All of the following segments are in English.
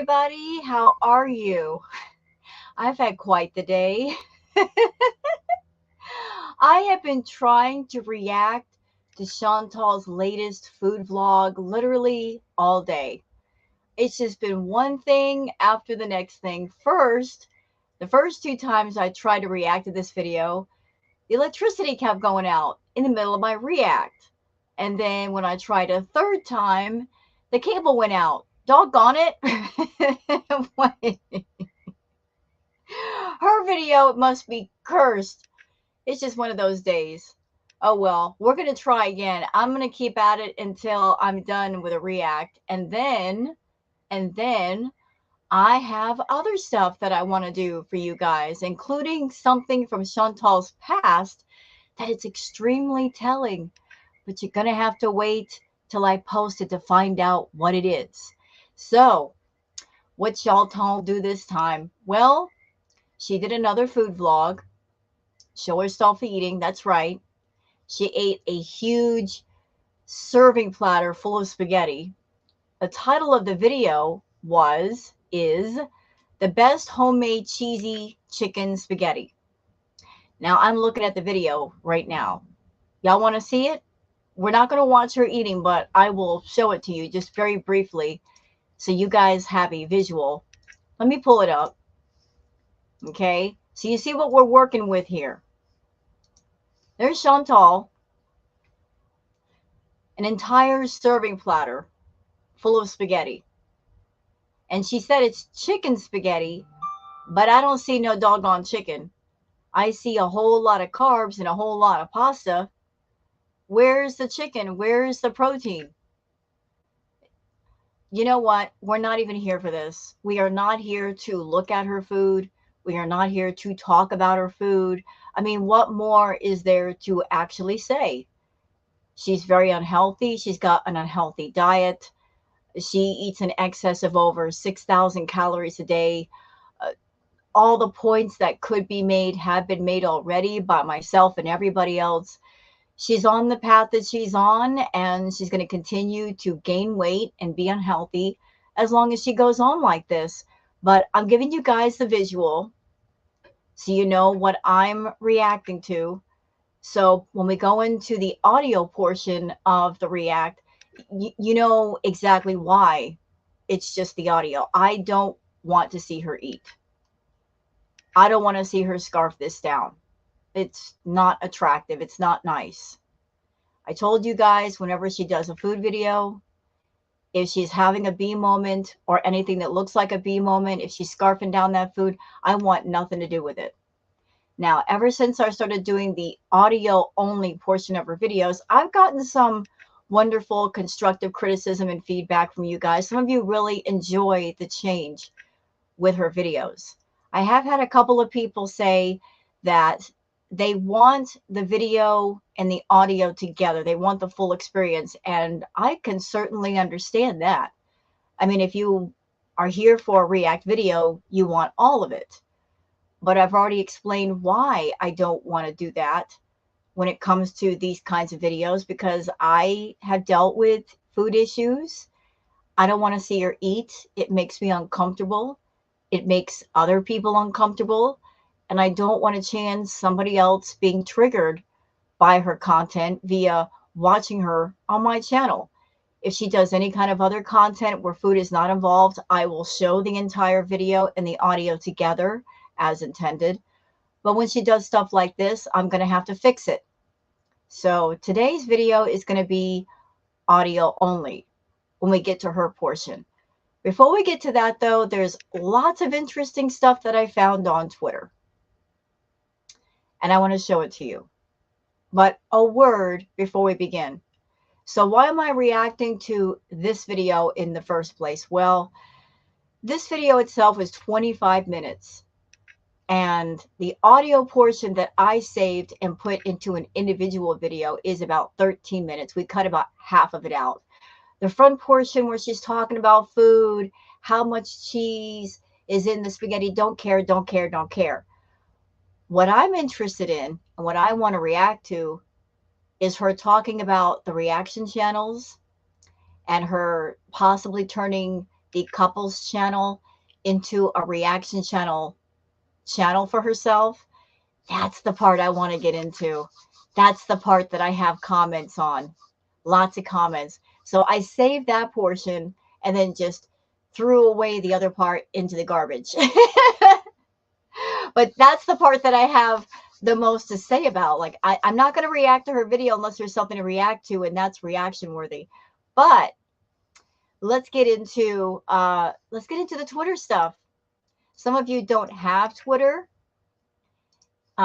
everybody. How are you? I've had quite the day. I have been trying to react to Chantal's latest food vlog literally all day. It's just been one thing after the next thing. The first two times I tried to react to this video, the electricity kept going out in the middle of my react. And then when I tried a third time, the cable went out. Doggone it. Wait. Her video must be cursed. It's just one of those days. Oh well, we're going to try again. I'm going to keep at it until I'm done with a react. And then I have other stuff that I want to do for you guys, including something from Chantal's past that it's extremely telling. But you're going to have to wait till I post it to find out what it is. So, what Chantal do this time? Well, she did another food vlog, show herself eating. That's right. She ate a huge serving platter full of spaghetti. The title of the video is the best homemade cheesy chicken spaghetti. Now I'm looking at the video right now. Y'all want to see it? We're not going to watch her eating, but I will show it to you just very briefly so you guys have a visual. Let me pull it up. Okay, so you see what we're working with here. There's Chantal, an entire serving platter full of spaghetti. And she said it's chicken spaghetti, but I don't see no doggone chicken. I see a whole lot of carbs and a whole lot of pasta. Where's the chicken? Where's the protein? You know what? We're not even here for this. We are not here to look at her food. We are not here to talk about her food. I mean, what more is there to actually say? She's very unhealthy. She's got an unhealthy diet. She eats in excess of over 6,000 calories a day. All the points that could be made have been made already by myself and everybody else. She's on the path that she's on, and she's going to continue to gain weight and be unhealthy as long as she goes on like this. But I'm giving you guys the visual so you know what I'm reacting to. So when we go into the audio portion of the react, you know exactly why it's just the audio. I don't want to see her eat. I don't want to see her scarf this down. It's not attractive. It's not nice. I told you guys, whenever she does a food video, if she's having a bee moment or anything that looks like a bee moment, if she's scarfing down that food, I want nothing to do with it. Now, ever since I started doing the audio only portion of her videos, I've gotten some wonderful constructive criticism and feedback from you guys. Some of you really enjoy the change with her videos. I have had a couple of people say that they want the video and the audio together. They want the full experience, and I can certainly understand that. I mean, if you are here for a react video, you want all of it. But I've already explained why I don't want to do that when it comes to these kinds of videos, because I have dealt with food issues. I don't want to see her eat. It makes me uncomfortable. It makes other people uncomfortable. And I don't want to chance somebody else being triggered by her content via watching her on my channel. If she does any kind of other content where food is not involved, I will show the entire video and the audio together as intended. But when she does stuff like this, I'm going to have to fix it. So today's video is going to be audio only when we get to her portion. Before we get to that, though, there's lots of interesting stuff that I found on Twitter. And I want to show it to you. But a word before we begin. So why am I reacting to this video in the first place? Well, this video itself is 25 minutes. And the audio portion that I saved and put into an individual video is about 13 minutes. We cut about half of it out. The front portion where she's talking about food, how much cheese is in the spaghetti, don't care, don't care, don't care. What I'm interested in and what I want to react to is her talking about the reaction channels and her possibly turning the couples channel into a reaction channel for herself, that's the part I want to get into. That's the part that I have comments on. Lots of comments. So I saved that portion and then just threw away the other part into the garbage. But that's the part that I have the most to say about. Like, I'm not going to react to her video unless there's something to react to, and that's reaction worthy. But let's get into the Twitter stuff. Some of you don't have Twitter.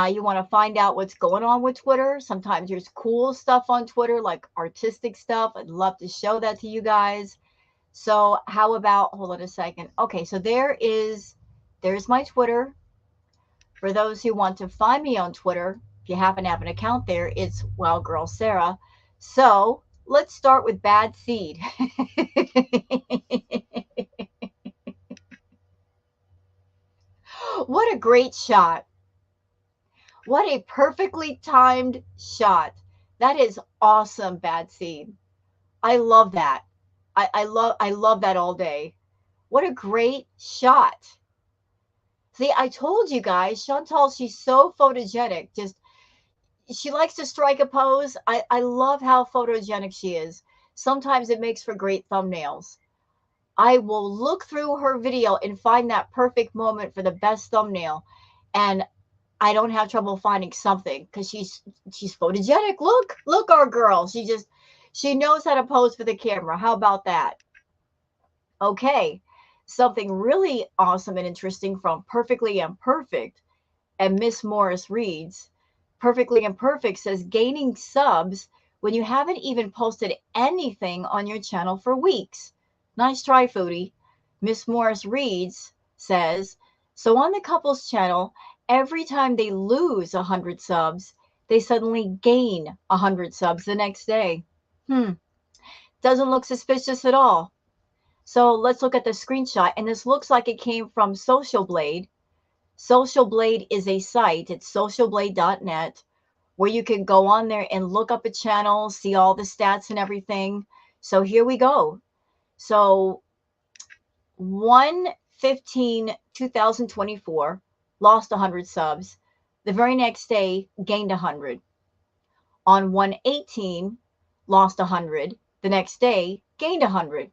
You want to find out what's going on with Twitter. Sometimes there's cool stuff on Twitter, like artistic stuff. I'd love to show that to you guys. So how about, hold on a second. Okay, so there's my Twitter. For those who want to find me on Twitter, if you happen to have an account there, it's Wild Girl Sarah. So let's start with Bad Seed. What a great shot. What a perfectly timed shot. That is awesome, Bad Seed. I love that. I love that all day. What a great shot. See, I told you guys, Chantal, she's so photogenic. Just, she likes to strike a pose. I love how photogenic she is. Sometimes it makes for great thumbnails. I will look through her video and find that perfect moment for the best thumbnail. And I don't have trouble finding something because she's photogenic. Look, our girl. She knows how to pose for the camera. How about that? Okay. Something really awesome and interesting from Perfectly Imperfect and Miss Morris reads, Perfectly Imperfect says, gaining subs when you haven't even posted anything on your channel for weeks. Nice try, Foodie. Miss Morris reads, says, so on the couples channel, every time they lose 100 subs, they suddenly gain 100 subs the next day. Doesn't look suspicious at all. So let's look at the screenshot. And this looks like it came from Social Blade. Social Blade is a site. It's socialblade.net, where you can go on there and look up a channel, see all the stats and everything. So here we go. So 1/15/2024, lost 100 subs. The very next day, gained 100. On 1/18, lost 100. The next day, gained 100.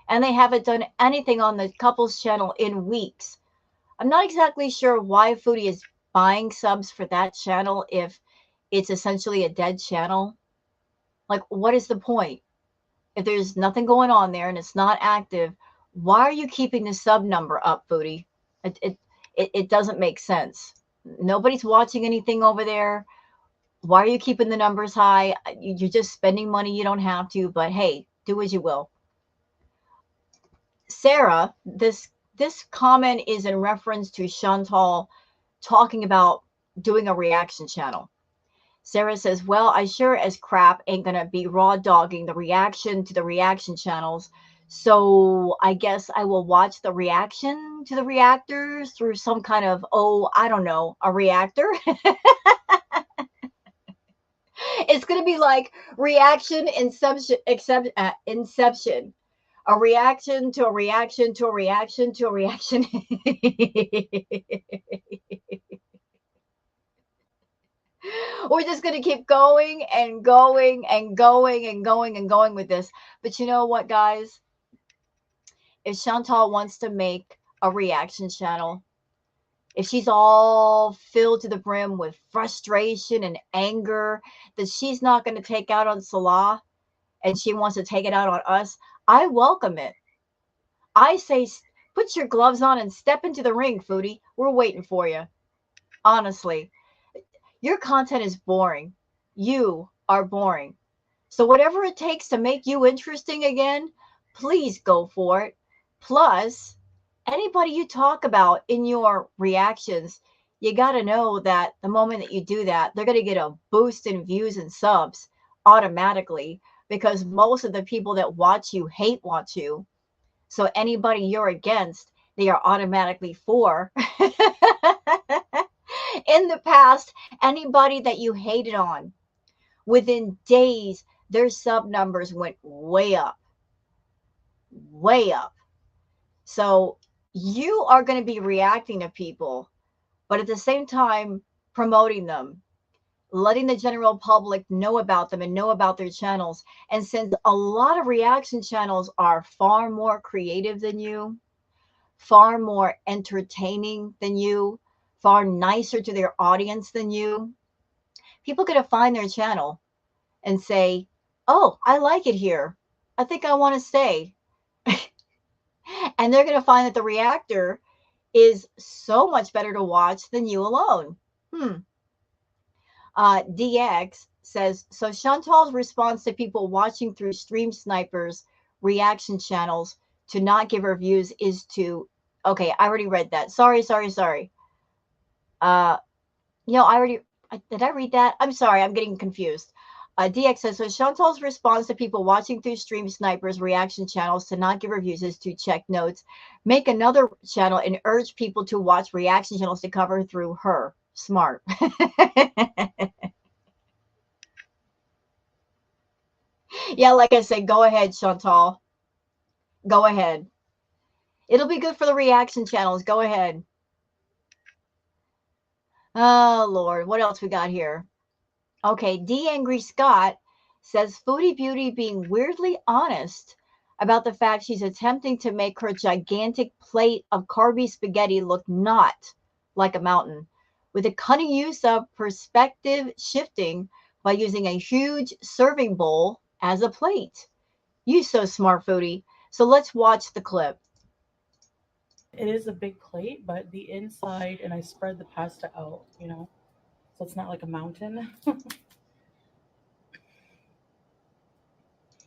And they haven't done anything on the couples channel in weeks. I'm not exactly sure why Foodie is buying subs for that channel if it's essentially a dead channel. Like, what is the point? If there's nothing going on there and it's not active, why are you keeping the sub number up, Foodie? It doesn't make sense. Nobody's watching anything over there. Why are you keeping the numbers high? You're just spending money you don't have to, but hey, do as you will. Sarah, this comment is in reference to Chantal talking about doing a reaction channel. Sarah says, well, I sure as crap ain't going to be raw dogging the reaction to the reaction channels. So I guess I will watch the reaction to the reactors through some kind of, I don't know, a reactor. It's going to be like reaction inception. A reaction to a reaction to a reaction to a reaction. We're just going to keep going and going and going and going and going with this. But you know what, guys? If Chantal wants to make a reaction channel, if she's all filled to the brim with frustration and anger that she's not going to take out on Salah and she wants to take it out on us, I welcome it. I say, put your gloves on and step into the ring, Foodie. We're waiting for you. Honestly, your content is boring. You are boring. So whatever it takes to make you interesting again, please go for it. Plus, anybody you talk about in your reactions, you got to know that the moment that you do that, they're going to get a boost in views and subs automatically, because most of the people that watch you hate watch you. So anybody you're against, they are automatically for. In the past, anybody that you hated on, within days, their sub numbers went way up. way up. So you are going to be reacting to people, but at the same time, promoting them, letting the general public know about them and know about their channels. And since a lot of reaction channels are far more creative than you, far more entertaining than you, far nicer to their audience than you, people are going to find their channel and say, oh, I like it here. I think I want to stay. And they're going to find that the reactor is so much better to watch than you alone. DX says, so Chantal's response to people watching through Stream Sniper's reaction channels to not give her views is to, okay, I already read that. Sorry. Did I read that? I'm sorry, I'm getting confused. DX says, so Chantal's response to people watching through Stream Sniper's reaction channels to not give reviews is to check notes, make another channel, and urge people to watch reaction channels to cover through her. Smart. Yeah, like I said, go ahead, Chantal. Go ahead. It'll be good for the reaction channels. Go ahead. Oh, Lord. What else we got here? Okay, D. Angry Scott says Foodie Beauty being weirdly honest about the fact she's attempting to make her gigantic plate of carby spaghetti look not like a mountain, with a cunning use of perspective shifting by using a huge serving bowl as a plate. You so smart, Foodie. So let's watch the clip. It is a big plate, but the inside, and I spread the pasta out, so it's not like a mountain.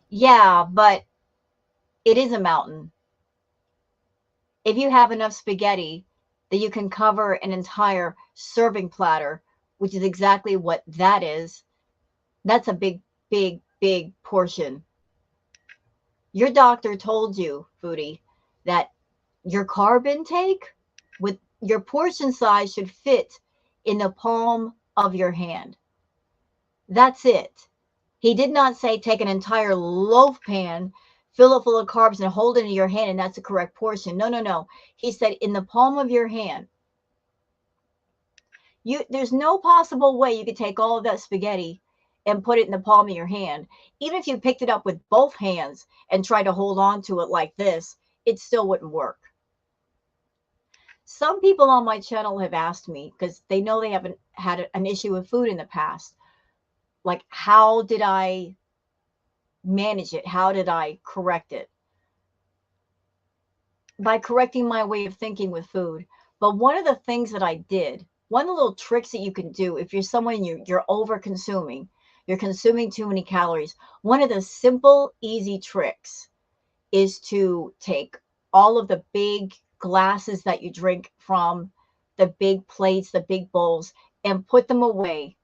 Yeah, but it is a mountain. If you have enough spaghetti that you can cover an entire serving platter, which is exactly what that is, that's a big portion. Your doctor told you, Foodie, that your carb intake with your portion size should fit in the palm of your hand. That's it. He did not say take an entire loaf pan, fill it full of carbs, and hold it in your hand, and that's the correct portion. No. He said in the palm of your hand. There's no possible way you could take all of that spaghetti and put it in the palm of your hand. Even if you picked it up with both hands and tried to hold on to it like this, it still wouldn't work. Some people on my channel have asked me, because they know they haven't had an issue with food in the past, like, how did I manage it? How did I correct it? By correcting my way of thinking with food. But one of the things that I did, one of the little tricks that you can do if you're someone you're over consuming, you're consuming too many calories, one of the simple, easy tricks is to take all of the big glasses that you drink from, the big plates, the big bowls, and put them away,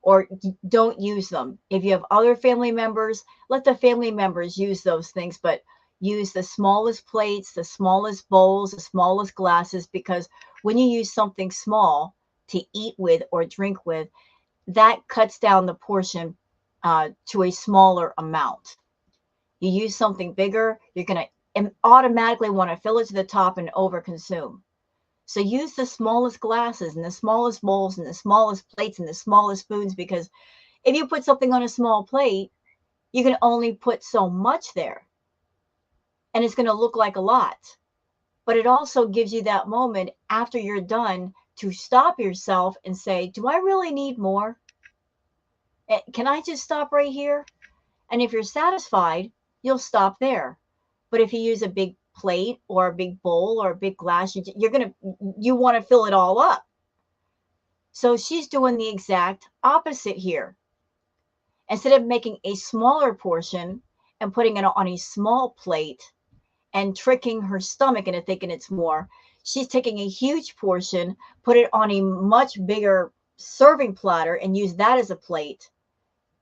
or don't use them. If you have other family members, let the family members use those things, but use the smallest plates, the smallest bowls, the smallest glasses, because when you use something small to eat with or drink with, that cuts down the portion to a smaller amount. You use something bigger, you're going to automatically want to fill it to the top and overconsume. So use the smallest glasses and the smallest bowls and the smallest plates and the smallest spoons, because if you put something on a small plate, you can only put so much there. And it's going to look like a lot. But it also gives you that moment after you're done to stop yourself and say, do I really need more? Can I just stop right here? And if you're satisfied, you'll stop there. But if you use a big plate or a big bowl or a big glass, you want to fill it all up. So she's doing the exact opposite here. Instead of making a smaller portion and putting it on a small plate and tricking her stomach into thinking it's more, she's taking a huge portion, put it on a much bigger serving platter, and use that as a plate.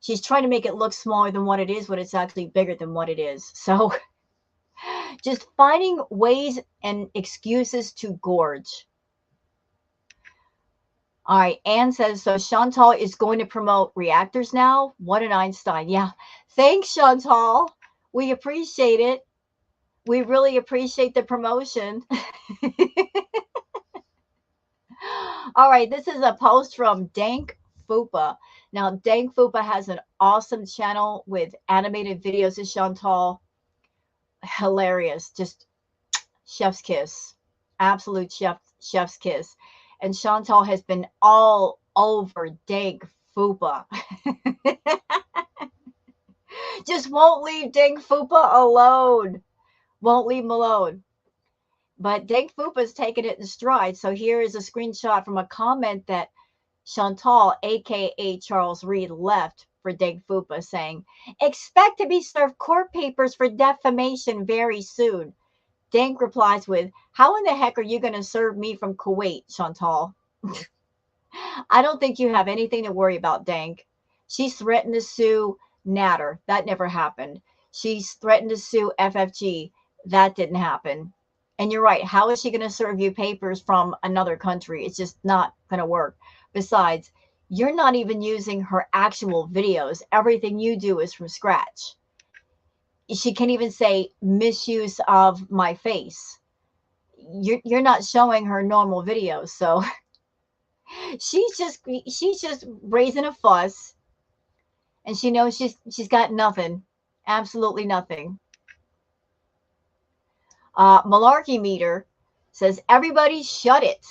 She's trying to make it look smaller than what it is, but it's actually bigger than what it is. So just finding ways and excuses to gorge. All right, Anne says, so Chantal is going to promote reactors now? What an Einstein. Yeah, thanks, Chantal. We appreciate it. We really appreciate the promotion. All right, this is a post from Dank Fupa. Now, Dank Fupa has an awesome channel with animated videos of Chantal. Hilarious, just chef's kiss, absolute chef's kiss. And Chantal has been all over Dank Fupa. Just won't leave Dank Fupa alone. Won't leave him alone. But Dank Fupa's taking it in stride. So here is a screenshot from a comment that Chantal, aka Charles Reed, left for Dank Fupa saying, "Expect to be served court papers for defamation very soon." Dank replies with, "How in the heck are you going to serve me from Kuwait, Chantal?" I don't think you have anything to worry about, Dank. She's threatened to sue Natter. That never happened. She's threatened to sue FFG. That didn't happen. And you're right. How is she going to serve you papers from another country? It's just not going to work. Besides, you're not even using her actual videos. Everything you do is from scratch. She can't even say misuse of my face. You're not showing her normal videos, so she's just raising a fuss, and she knows she's got nothing, absolutely nothing. Malarkey Meter says, "Everybody shut it.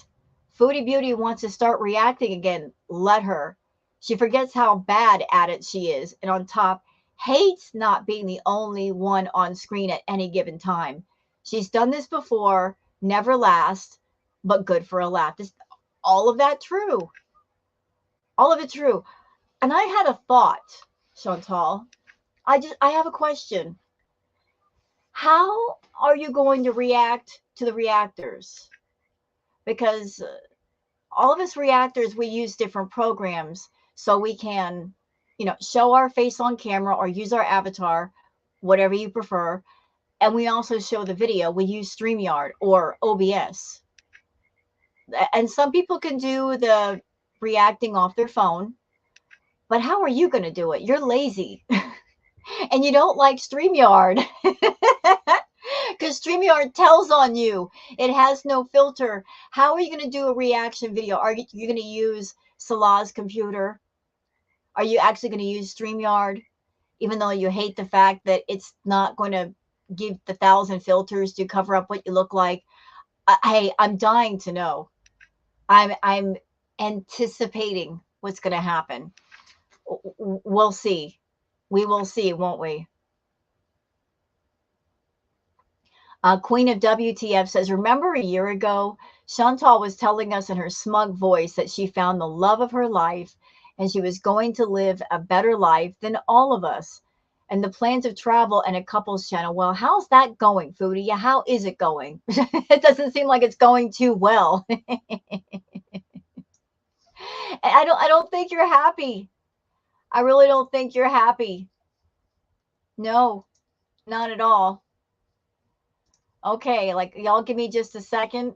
Foodie Beauty wants to start reacting again. Let her. She forgets how bad at it she is, and on top, hates not being the only one on screen at any given time. She's done this before, never last, but good for a laugh." Is all of that true? All of it true. And I had a thought, Chantal. I have a question. How are you going to react to the reactors? Because all of us reactors, we use different programs so we can, show our face on camera or use our avatar, whatever you prefer. And we also show the video. We use StreamYard or OBS. And some people can do the reacting off their phone. But how are you going to do it? You're lazy. And you don't like StreamYard. Because StreamYard tells on you. It has no filter. How are you going to do a reaction video? Are you going to use Salah's computer? Are you actually going to use StreamYard? Even though you hate the fact that it's not going to give the 1,000 filters to cover up what you look like. Hey, I'm dying to know. I'm anticipating what's going to happen. We'll see. We will see, won't we? Queen of WTF says, "Remember a year ago, Chantal was telling us in her smug voice that she found the love of her life and she was going to live a better life than all of us. And the plans of travel and a couples channel. Well, how's that going, Foodie? How is it going?" It doesn't seem like it's going too well. I don't think you're happy. I really don't think you're happy. No, not at all. Okay, like y'all give me just a second.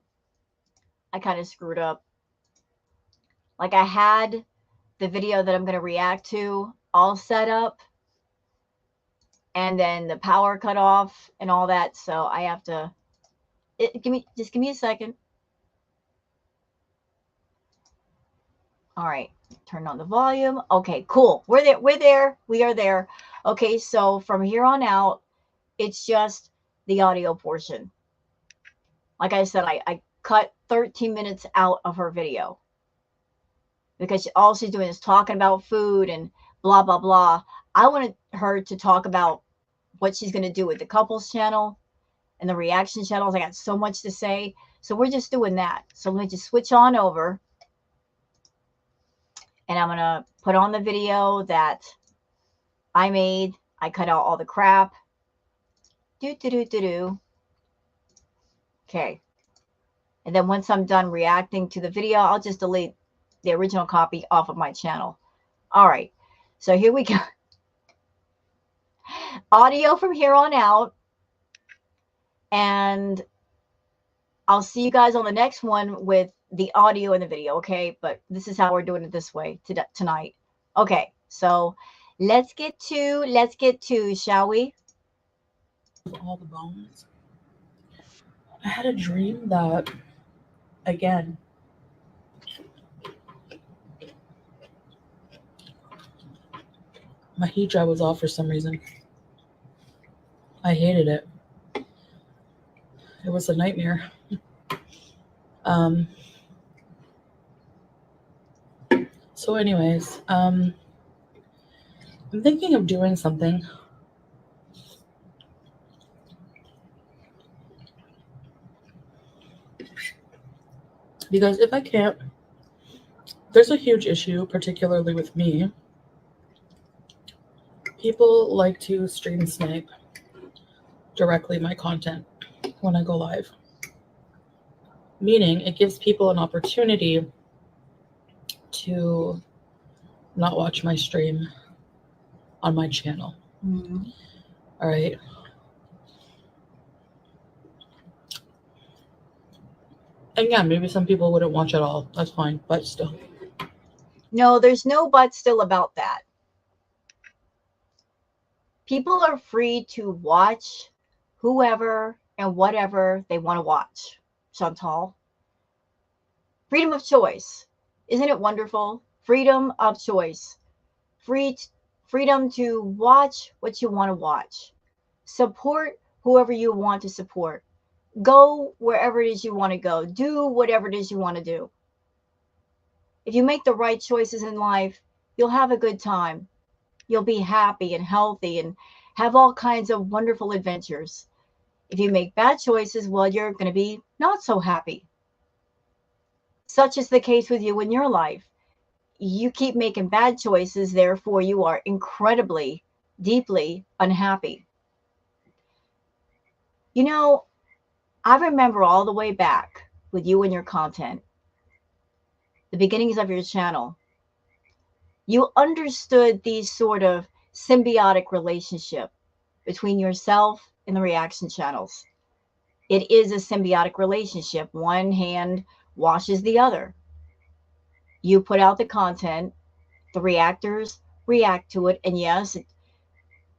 I kind of screwed up. Like I had the video that I'm going to react to all set up, and then the power cut off and all that. So I have to give me a second. All right, turn on the volume. Okay, cool. We're there. We're there. We are there. Okay, so from here on out, it's just the audio portion. Like I said, I cut 13 minutes out of her video because all she's doing is talking about food and blah, blah, blah. I wanted her to talk about what she's going to do with the couples channel and the reaction channels. I got so much to say. So we're just doing that. So let me just switch on over. And I'm going to put on the video that I made. I cut out all the crap. Okay. And then once I'm done reacting to the video, I'll just delete the original copy off of my channel. All right. So here we go. Audio from here on out. And I'll see you guys on the next one with the audio and the video, okay? But this is how we're doing it this way tonight. Okay, so let's get to, shall we? All the bones. I had a dream that, again, my hijab was off for some reason. I hated it. It was a nightmare. Um, so, anyways, I'm thinking of doing something because if I can't, there's a huge issue, particularly with me. People like to stream snipe directly my content when I go live, meaning it gives people an opportunity to not watch my stream on my channel. Mm-hmm. All right. And yeah, maybe some people wouldn't watch at all. That's fine, but still. No, there's no but still about that. People are free to watch whoever and whatever they want to watch, Chantal. Freedom of choice. Isn't it wonderful? Freedom of choice. Free, freedom to watch what you want to watch. Support whoever you want to support. Go wherever it is you want to go. Do whatever it is you want to do. If you make the right choices in life, you'll have a good time. You'll be happy and healthy and have all kinds of wonderful adventures. If you make bad choices, well, you're going to be not so happy. Such is the case with you in your life. You keep making bad choices, therefore, you are incredibly, deeply unhappy. You know, I remember all the way back with you and your content, the beginnings of your channel. You understood these sort of symbiotic relationship between yourself and the reaction channels. It is a symbiotic relationship. One hand washes the other. You put out the content, the reactors react to it, and yes,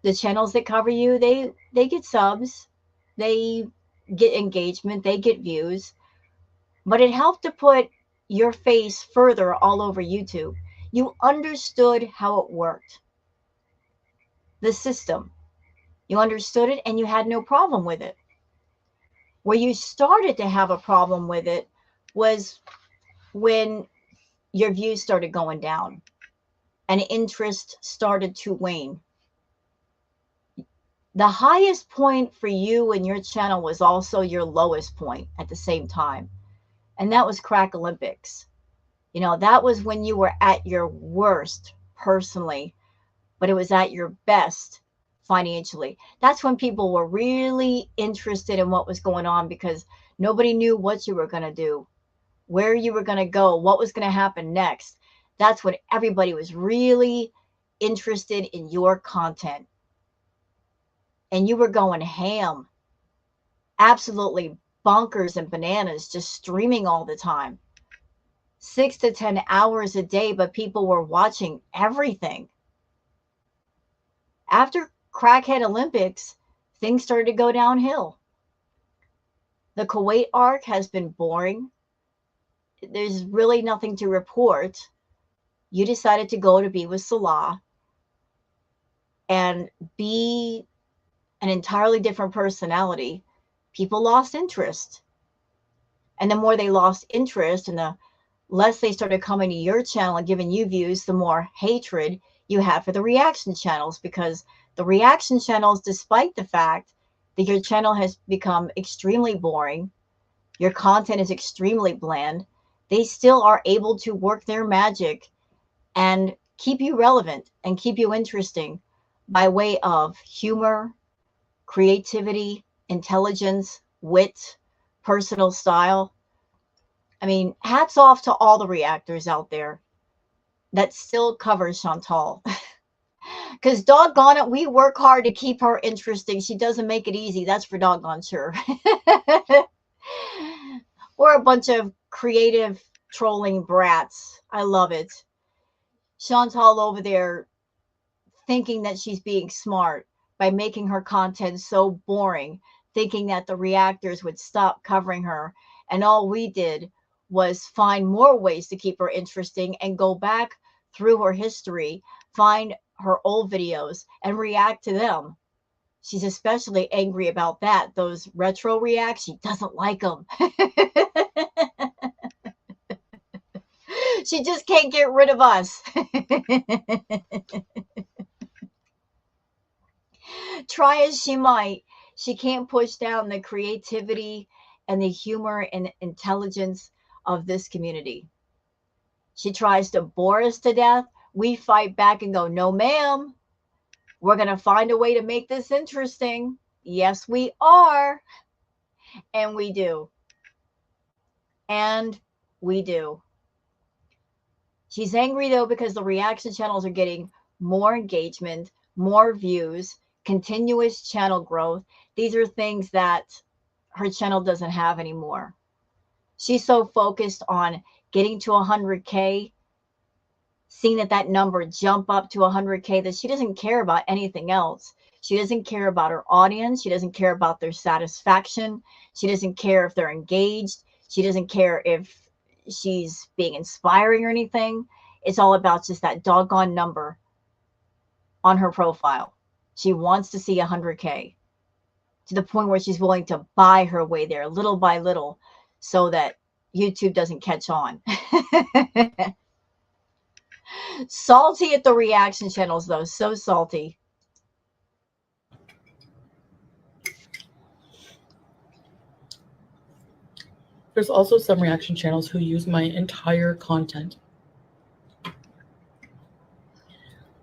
the channels that cover you, they get subs, they get engagement, they get views, but it helped to put your face further all over YouTube. You understood how it worked, the system. You understood it and you had no problem with it. Where you started to have a problem with it was when your views started going down and interest started to wane. The highest point for you and your channel was also your lowest point at the same time. And that was Crack Olympics. You know, that was when you were at your worst personally, but it was at your best financially. That's when people were really interested in what was going on because nobody knew what you were going to do, where you were going to go, what was going to happen next. That's when everybody was really interested in your content. And you were going ham, absolutely bonkers and bananas, just streaming all the time. 6 to 10 hours a day, but people were watching everything. After Crackhead Olympics, things started to go downhill. The Kuwait arc has been boring. There's really nothing to report. You decided to go to be with Salah and be an entirely different personality. People lost interest. And the more they lost interest and the less they started coming to your channel and giving you views, the more hatred you have for the reaction channels, because the reaction channels, despite the fact that your channel has become extremely boring, your content is extremely bland, they still are able to work their magic and keep you relevant and keep you interesting by way of humor, creativity, intelligence, wit, personal style. I mean, hats off to all the reactors out there that still cover Chantal. Because doggone it, we work hard to keep her interesting. She doesn't make it easy. That's for doggone sure. We're a bunch of creative trolling brats. I love it. Chantal over there thinking that she's being smart by making her content so boring thinking that the reactors would stop covering her. And all we did was find more ways to keep her interesting and go back through her history, find her old videos, and react to them. She's especially angry about that. Those retro reacts, she doesn't like them. She just can't get rid of us. Try as she might, she can't push down the creativity and the humor and intelligence of this community. She tries to bore us to death. We fight back and go, no, ma'am. We're going to find a way to make this interesting. Yes, we are. And we do. And we do. She's angry, though, because the reaction channels are getting more engagement, more views, continuous channel growth. These are things that her channel doesn't have anymore. She's so focused on getting to 100K, seeing that number jump up to 100K, that she doesn't care about anything else. She doesn't care about her audience. She doesn't care about their satisfaction. She doesn't care if they're engaged. She doesn't care if she's being inspiring or anything. It's all about just that doggone number on her profile. She wants to see 100K to the point where she's willing to buy her way there little by little so that YouTube doesn't catch on. Salty at the reaction channels, though. So salty. There's also some reaction channels who use my entire content.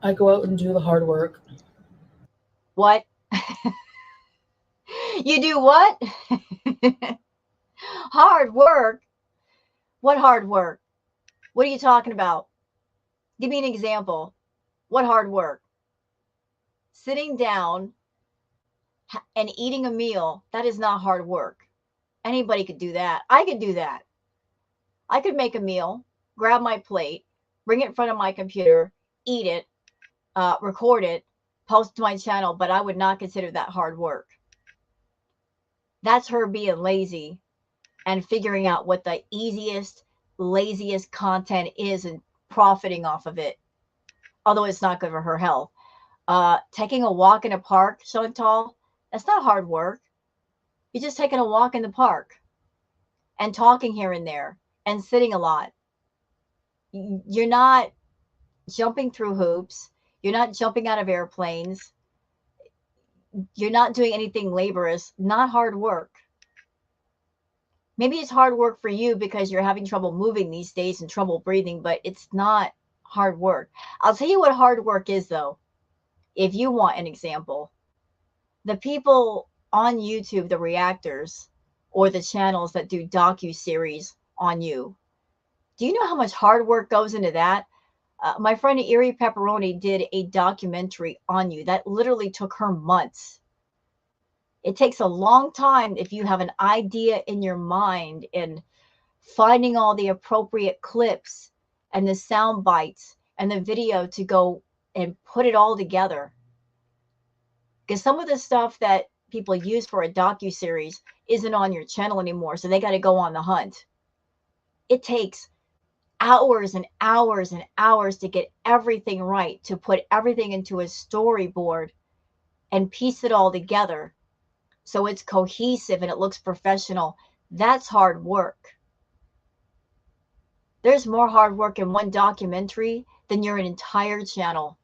I go out and do the hard work. What? You do what? Hard work? What hard work? What are you talking about? Give me an example. What hard work? Sitting down and eating a meal, that is not hard work. Anybody could do that. I could do that. I could make a meal, grab my plate, bring it in front of my computer, eat it, record it, post to my channel, but I would not consider that hard work. That's her being lazy and figuring out what the easiest, laziest content is and profiting off of it, although it's not good for her health. Taking a walk in a park, Chantal, that's not hard work. You're just taking a walk in the park and talking here and there and sitting a lot. You're not jumping through hoops. You're not jumping out of airplanes. You're not doing anything laborious. Not hard work. Maybe it's hard work for you because you're having trouble moving these days and trouble breathing, but it's not hard work. I'll tell you what hard work is, though, if you want an example. The people on YouTube, the reactors, or the channels that do docu-series on you, do you know how much hard work goes into that? My friend Erie Pepperoni did a documentary on you that literally took her months. It takes a long time if you have an idea in your mind and finding all the appropriate clips and the sound bites and the video to go and put it all together. Because some of the stuff that people use for a docu-series isn't on your channel anymore, so they got to go on the hunt. It takes hours and hours and hours to get everything right, to put everything into a storyboard and piece it all together so it's cohesive and it looks professional. That's hard work. There's more hard work in one documentary than your entire channel.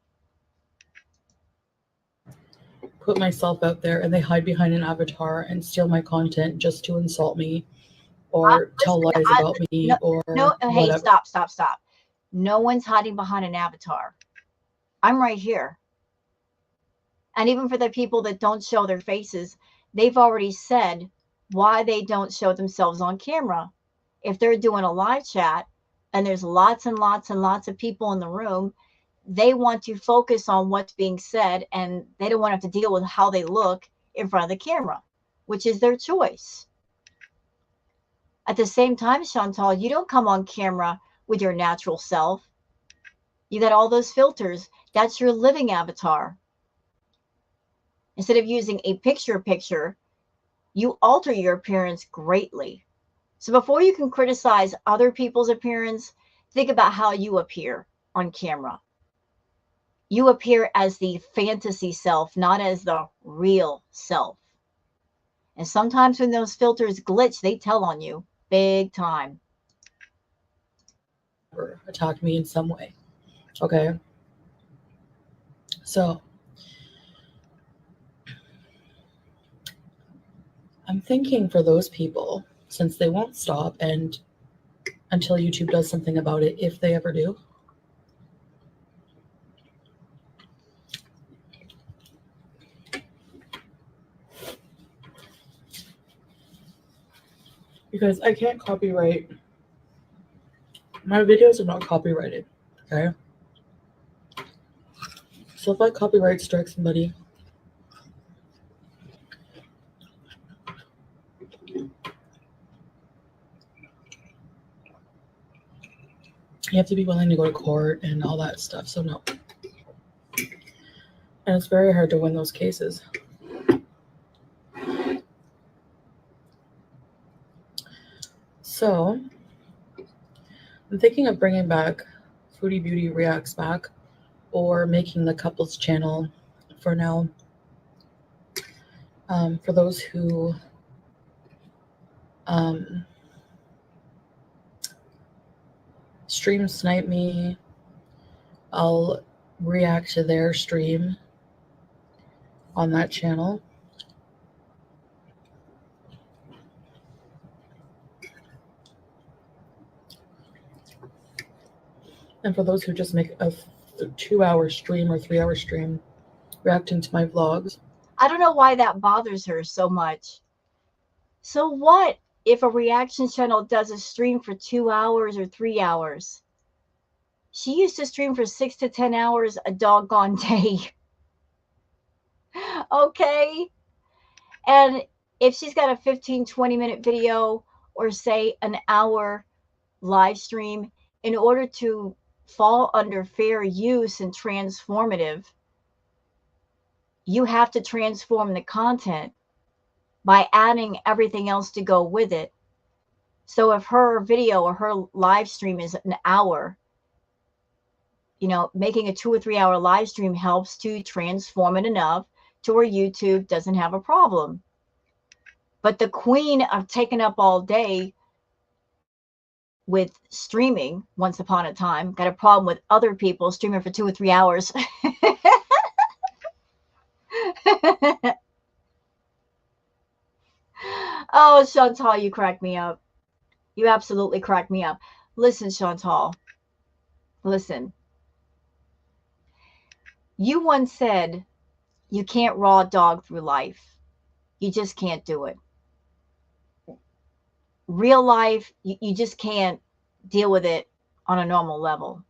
Put myself out there and they hide behind an avatar and steal my content just to insult me or tell lies about me or hey, whatever. Stop. No one's hiding behind an avatar. I'm right here. And even for the people that don't show their faces, they've already said why they don't show themselves on camera. If they're doing a live chat and there's lots and lots and lots of people in the room, they want to focus on what's being said and they don't want to have to deal with how they look in front of the camera, which is their choice. At the same time, Chantal, you don't come on camera with your natural self. You got all those filters. That's your living avatar. Instead of using a picture, You alter your appearance greatly. So before you can criticize other people's appearance, think about how you appear on camera. You appear as the fantasy self, not as the real self. And sometimes when those filters glitch, they tell on you big time. Or attacked me in some way. Okay. So I'm thinking for those people, since they won't stop and until YouTube does something about it, if they ever do. Because I can't copyright. My videos are not copyrighted, okay? So if I copyright strike somebody, you have to be willing to go to court and all that stuff, so no. And it's very hard to win those cases. So I'm thinking of bringing back Foodie Beauty Reacts back, or making the couples channel for now. For those who stream snipe me, I'll react to their stream on that channel. And for those who just make a 2-hour stream or 3-hour stream reacting to my vlogs. I don't know why that bothers her so much. So what if a reaction channel does a stream for 2 hours or 3 hours? She used to stream for 6 to 10 hours a doggone day. Okay? And if she's got a 15-20 minute video, or say an hour live stream, in order to fall under fair use and transformative, you have to transform the content by adding everything else to go with it. So if her video or her live stream is an hour, making a 2 or 3 hour live stream helps to transform it enough to where YouTube doesn't have a problem. But the queen of taking up all day with streaming, once upon a time, got a problem with other people streaming for 2 or 3 hours. Oh, Chantal, you crack me up. You absolutely crack me up. Listen, Chantal. Listen. You once said you can't raw dog through life. You just can't do it. Real life, you just can't deal with it on a normal level.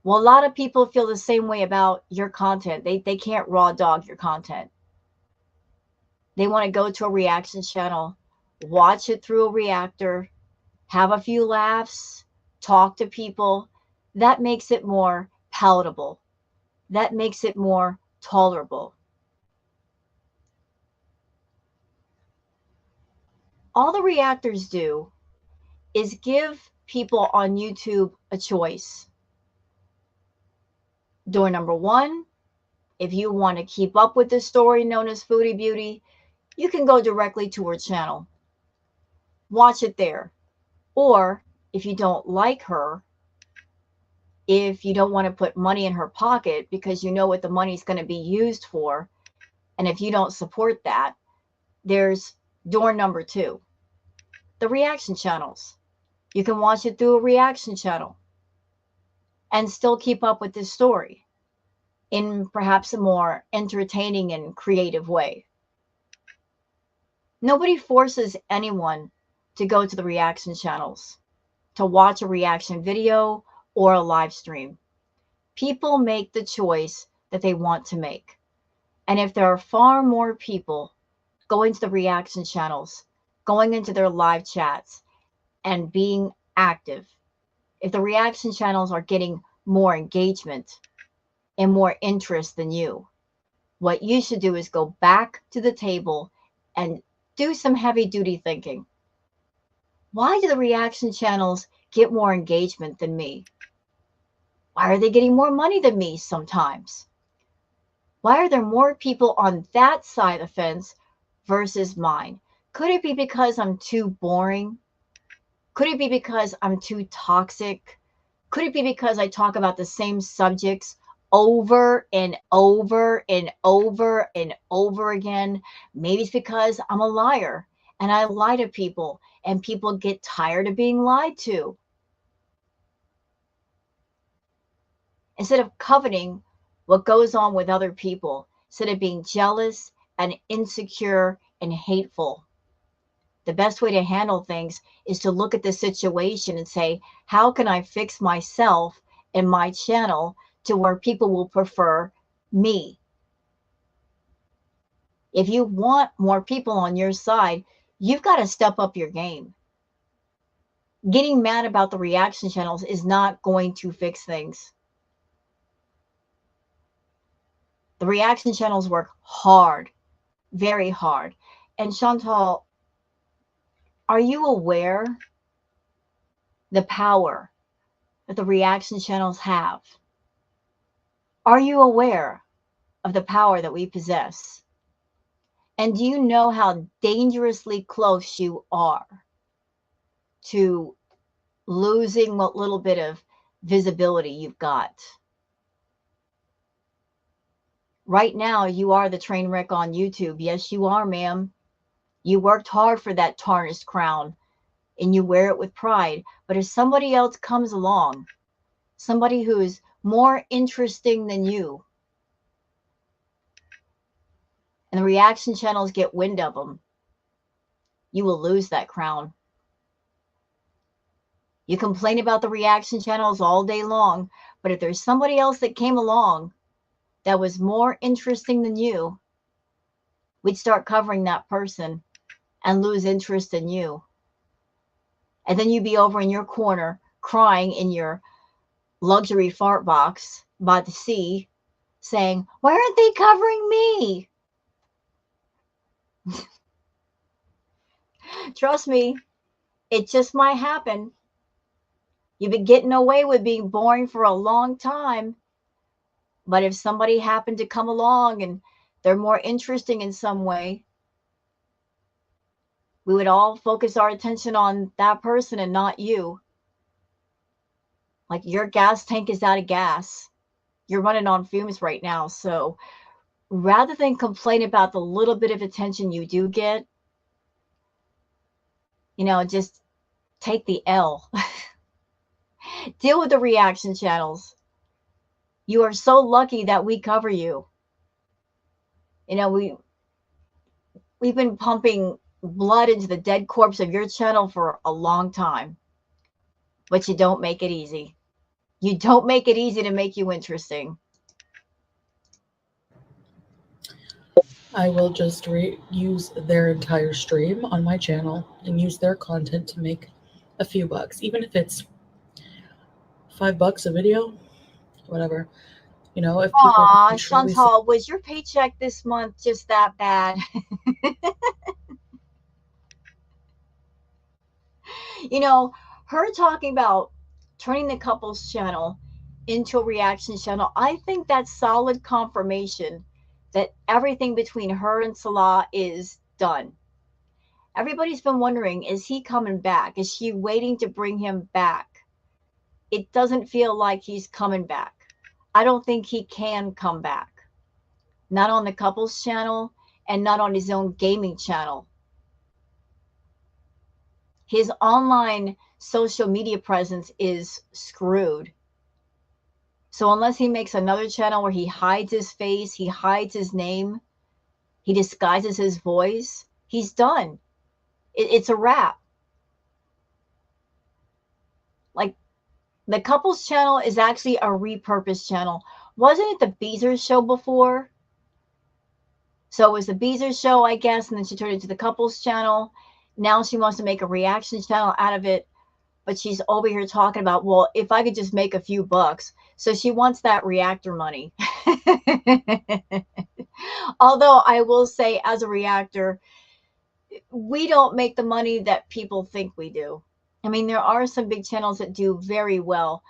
Well, a lot of people feel the same way about your content. They can't raw dog your content. They want to go to a reaction channel, watch it through a reactor, have a few laughs, talk to people. That makes it more palatable. That makes it more tolerable. All the reactors do is give people on YouTube a choice. Door number one, if you want to keep up with the story known as Foodie Beauty, you can go directly to her channel. Watch it there. Or if you don't like her, if you don't want to put money in her pocket because you know what the money's going to be used for, and if you don't support that, there's door number two, the reaction channels. You can watch it through a reaction channel and still keep up with this story in perhaps a more entertaining and creative way. Nobody forces anyone to go to the reaction channels to watch a reaction video or a live stream. People make the choice that they want to make. And if there are far more people going to the reaction channels, going into their live chats and being active, if the reaction channels are getting more engagement and more interest than you, what you should do is go back to the table and do some heavy duty thinking. Why do the reaction channels get more engagement than me? Why are they getting more money than me sometimes? Why are there more people on that side of the fence versus mine? Could it be because I'm too boring? Could it be because I'm too toxic? Could it be because I talk about the same subjects over and over and over and over again? Maybe it's because I'm a liar and I lie to people and people get tired of being lied to. Instead of coveting what goes on with other people, instead of being jealous and insecure and hateful, the best way to handle things is to look at the situation and say, how can I fix myself and my channel to where people will prefer me? If you want more people on your side, you've got to step up your game. Getting mad about the reaction channels is not going to fix things. The reaction channels work hard, very hard. And Chantal, are you aware the power that the reaction channels have? Are you aware of the power that we possess? And do you know how dangerously close you are to losing what little bit of visibility you've got? Right now, you are the train wreck on YouTube. Yes, you are, ma'am. You worked hard for that tarnished crown and you wear it with pride. But if somebody else comes along, somebody who's more interesting than you, and the reaction channels get wind of them, you will lose that crown. You complain about the reaction channels all day long, but if there's somebody else that came along that was more interesting than you, we'd start covering that person and lose interest in you. And then you'd be over in your corner crying in your luxury fart box by the sea saying, why aren't they covering me? Trust me, it just might happen. You've been getting away with being boring for a long time. But if somebody happened to come along and they're more interesting in some way, we would all focus our attention on that person and not you. Like your gas tank is out of gas. You're running on fumes right now. So rather than complain about the little bit of attention you do get, just take the L. Deal with the reaction channels. You are so lucky that we cover you. We've been pumping blood into the dead corpse of your channel for a long time. But you don't make it easy. You don't make it easy to make you interesting. I will just use their entire stream on my channel and use their content to make a few bucks, even if it's $5 a video, whatever. If people Aw, truly Chantal, was your paycheck this month just that bad? Her talking about turning the couples channel into a reaction channel, I think that's solid confirmation that everything between her and Salah is done. Everybody's been wondering, is he coming back? Is she waiting to bring him back? It doesn't feel like he's coming back. I don't think he can come back. Not on the couples channel and not on his own gaming channel. His online social media presence is screwed. So unless he makes another channel where he hides his face, he hides his name, he disguises his voice, he's done. It's a wrap. Like, the couples channel is actually a repurposed channel. Wasn't it the Beezer show before? So it was the Beezer show, I guess, and then she turned it into the couples channel. Now she wants to make a reaction channel out of it, but she's over here talking about, well, if I could just make a few bucks. So she wants that Reactor money. Although I will say, as a Reactor, we don't make the money that people think we do. I mean, there are some big channels that do very well,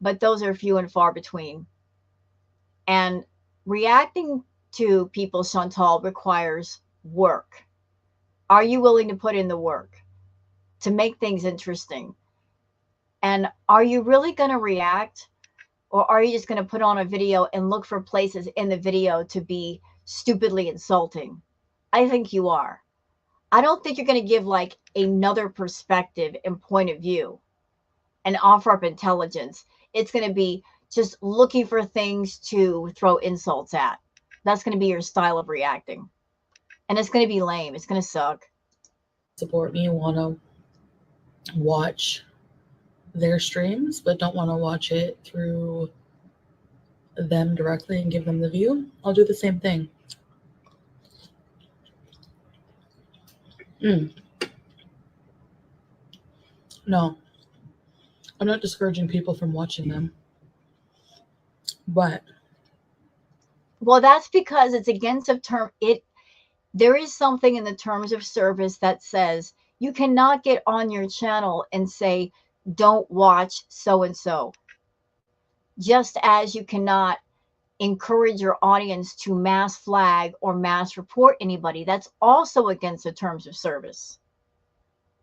but those are few and far between. And reacting to people, Chantal, requires work. Are you willing to put in the work to make things interesting? And are you really going to react, or are you just going to put on a video and look for places in the video to be stupidly insulting? I think you are. I don't think you're going to give like another perspective and point of view and offer up intelligence. It's going to be just looking for things to throw insults at. That's going to be your style of reacting. And it's going to be lame. It's going to suck. Support me, want to watch their streams, but don't want to watch it through them directly and give them the view, I'll do the same thing. No, I'm not discouraging people from watching them, but well, that's because it's against a term. There is something in the terms of service that says you cannot get on your channel and say, don't watch so and so. Just as you cannot encourage your audience to mass flag or mass report anybody. That's also against the terms of service.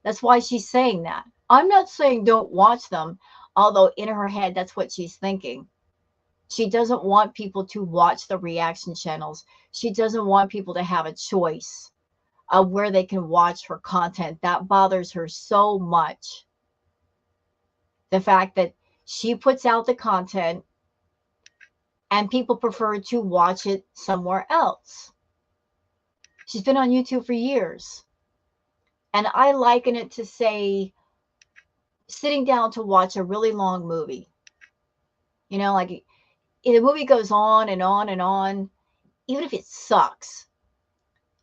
That's why she's saying that. I'm not saying don't watch them, although in her head, that's what she's thinking. She doesn't want people to watch the reaction channels. She doesn't want people to have a choice of where they can watch her content. That bothers her so much. The fact that she puts out the content and people prefer to watch it somewhere else. She's been on YouTube for years. And I liken it to, say, sitting down to watch a really long movie. You know, like the movie goes on and on and on, even if it sucks.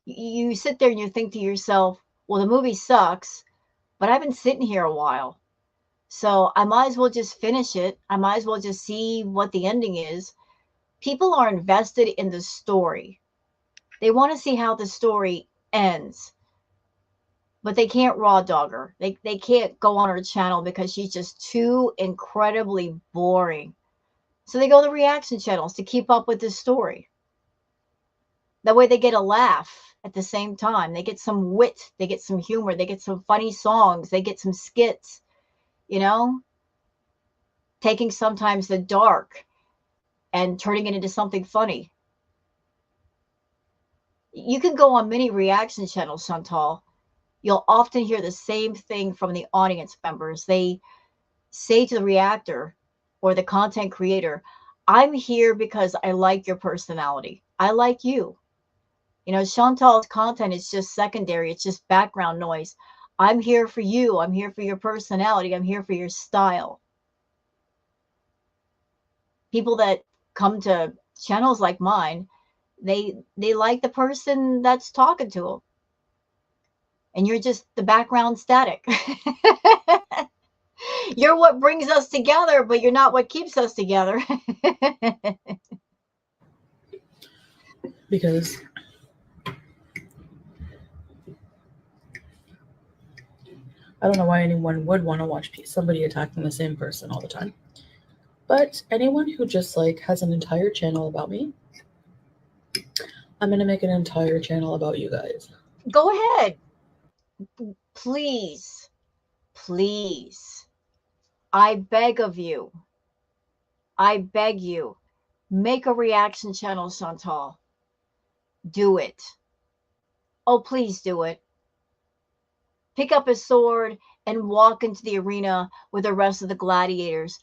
You sit there and you think to yourself, well, the movie sucks, but I've been sitting here a while. So I might as well just finish it. I might as well just see what the ending is. People are invested in the story. They want to see how the story ends. But they can't raw dog her. They can't go on her channel because she's just too incredibly boring. So they go to the reaction channels to keep up with this story. That way they get a laugh at the same time. They get some wit. They get some humor. They get some funny songs. They get some skits, you know, taking sometimes the dark and turning it into something funny. You can go on many reaction channels, Chantal. You'll often hear the same thing from the audience members. They say to the reactor or the content creator, I'm here because I like your personality. I like you. You know, Chantal's content is just secondary. It's just background noise. I'm here for you. I'm here for your personality. I'm here for your style. People that come to channels like mine, they like the person that's talking to them. And you're just the background static. You're what brings us together, but you're not what keeps us together. because I don't know why anyone would want to watch somebody attacking the same person all the time. But anyone who just like has an entire channel about me, I'm going to make an entire channel about you guys. Go ahead. Please, please. I beg of you. I beg you. Make a reaction channel, Chantal. Do it. Oh, please do it. Pick up a sword and walk into the arena with the rest of the gladiators.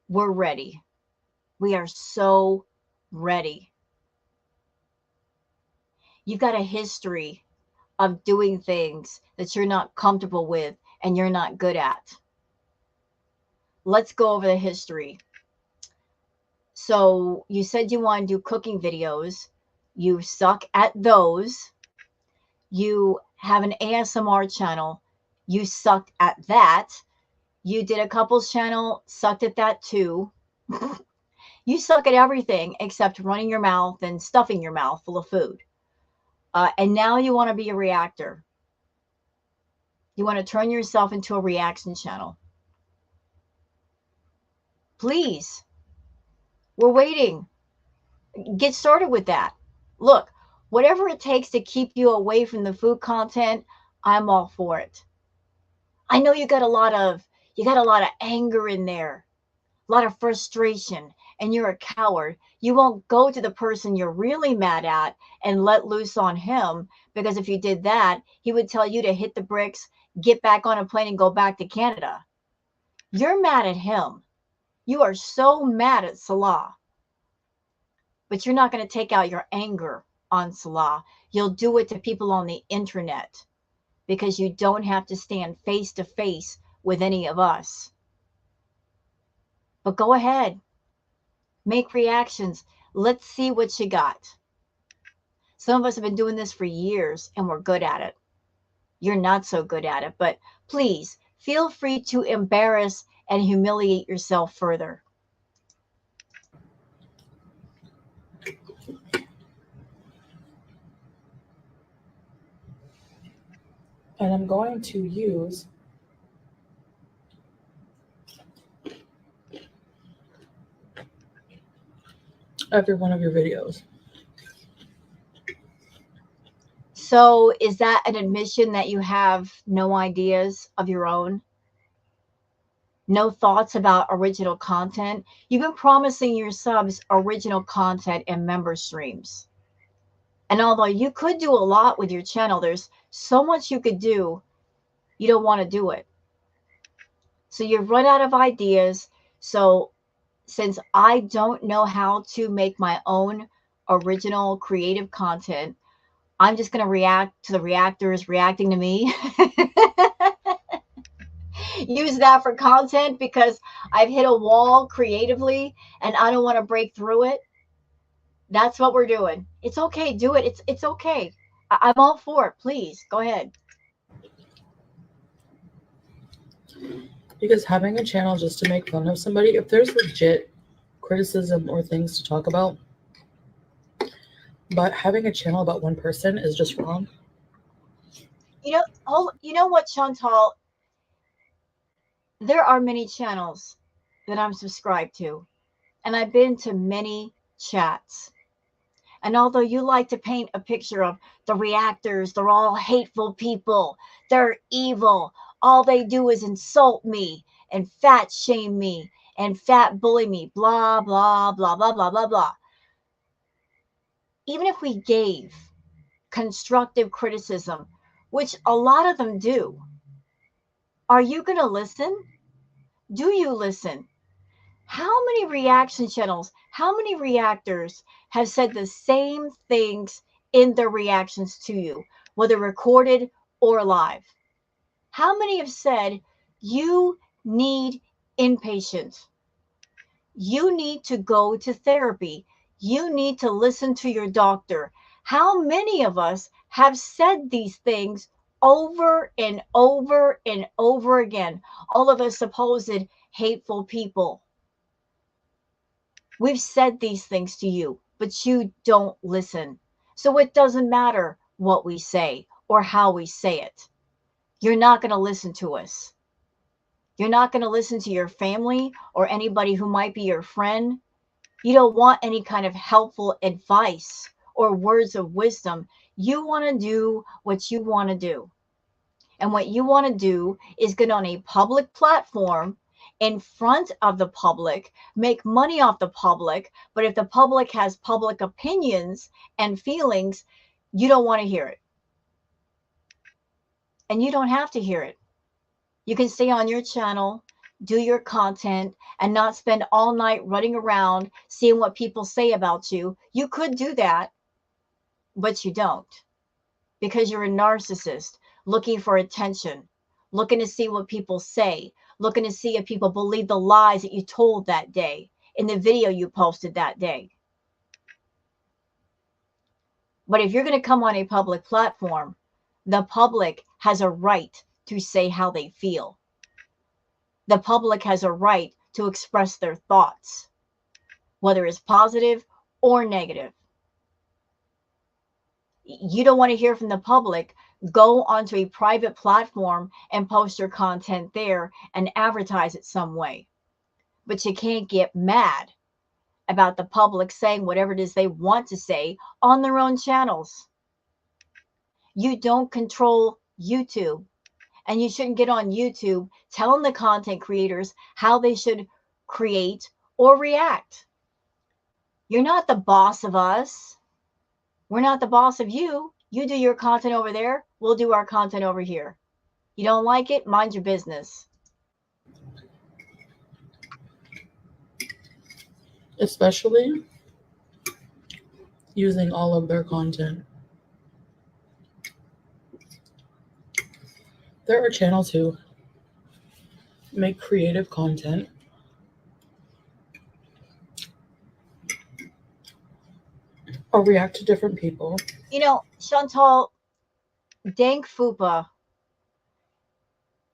We're ready. We are so ready. You've got a history of doing things that you're not comfortable with and you're not good at. Let's go over the history. So you said you want to do cooking videos. You suck at those. You have an ASMR channel. You sucked at that. You did a couples channel, sucked at that too. You suck at everything except running your mouth and stuffing your mouth full of food. And now you want to be a reactor. You want to turn yourself into a reaction channel. Please, we're waiting. Get started with that. Look, whatever it takes to keep you away from the food content, I'm all for it. I know you got a lot of anger in there, a lot of frustration, and you're a coward. You won't go to the person you're really mad at and let loose on him, because if you did that, he would tell you to hit the bricks, get back on a plane, and go back to Canada. You're mad at him. You are so mad at Salah, but you're not going to take out your anger on Salah. You'll do it to people on the internet because you don't have to stand face to face with any of us. But go ahead, make reactions. Let's see what you got. Some of us have been doing this for years and we're good at it. You're not so good at it, but please feel free to embarrass and humiliate yourself further. And I'm going to use every one of your videos. So, is that an admission that you have no ideas of your own? No thoughts about original content? You've been promising your subs original content and member streams. And although you could do a lot with your channel, there's so much you could do, you don't want to do it. So you've run out of ideas. So since I don't know how to make my own original creative content, I'm just going to react to the reactors reacting to me. Use that for content because I've hit a wall creatively and I don't want to break through it. That's what we're doing. It's okay. Do it. It's okay. I'm all for it. Please go ahead. Because having a channel just to make fun of somebody, if there's legit criticism or things to talk about, but having a channel about one person is just wrong. You know what, Chantal? There are many channels that I'm subscribed to, and I've been to many chats. And although you like to paint a picture of the reactors, they're all hateful people, they're evil, all they do is insult me and fat shame me and fat bully me, blah, blah, blah, blah, blah, blah, blah. Even if we gave constructive criticism, which a lot of them do, are you going to listen? Do you listen? How many reaction channels, how many reactors have said the same things in their reactions to you, whether recorded or live? How many have said, you need inpatient? You need to go to therapy. You need to listen to your doctor. How many of us have said these things over and over and over again? All of us supposed hateful people. We've said these things to you, but you don't listen. So it doesn't matter what we say or how we say it. You're not going to listen to us. You're not going to listen to your family or anybody who might be your friend. You don't want any kind of helpful advice or words of wisdom. You want to do what you want to do. And what you want to do is get on a public platform in front of the public, make money off the public. But if the public has public opinions and feelings, you don't want to hear it. And you don't have to hear it. You can stay on your channel, do your content, and not spend all night running around seeing what people say about you. You could do that, but you don't, because you're a narcissist looking for attention, looking to see what people say, looking to see if people believe the lies that you told that day in the video you posted that day. But if you're going to come on a public platform, the public has a right to say how they feel. The public has a right to express their thoughts, whether it's positive or negative. You don't want to hear from the public, go onto a private platform and post your content there and advertise it some way. But you can't get mad about the public saying whatever it is they want to say on their own channels. You don't control YouTube, and you shouldn't get on YouTube telling the content creators how they should create or react. You're not the boss of us. We're not the boss of you. You do your content over there, we'll do our content over here. You don't like it, mind your business. Especially using all of their content. There are channels who make creative content or react to different people. You know, Chantal, Dank Fupa,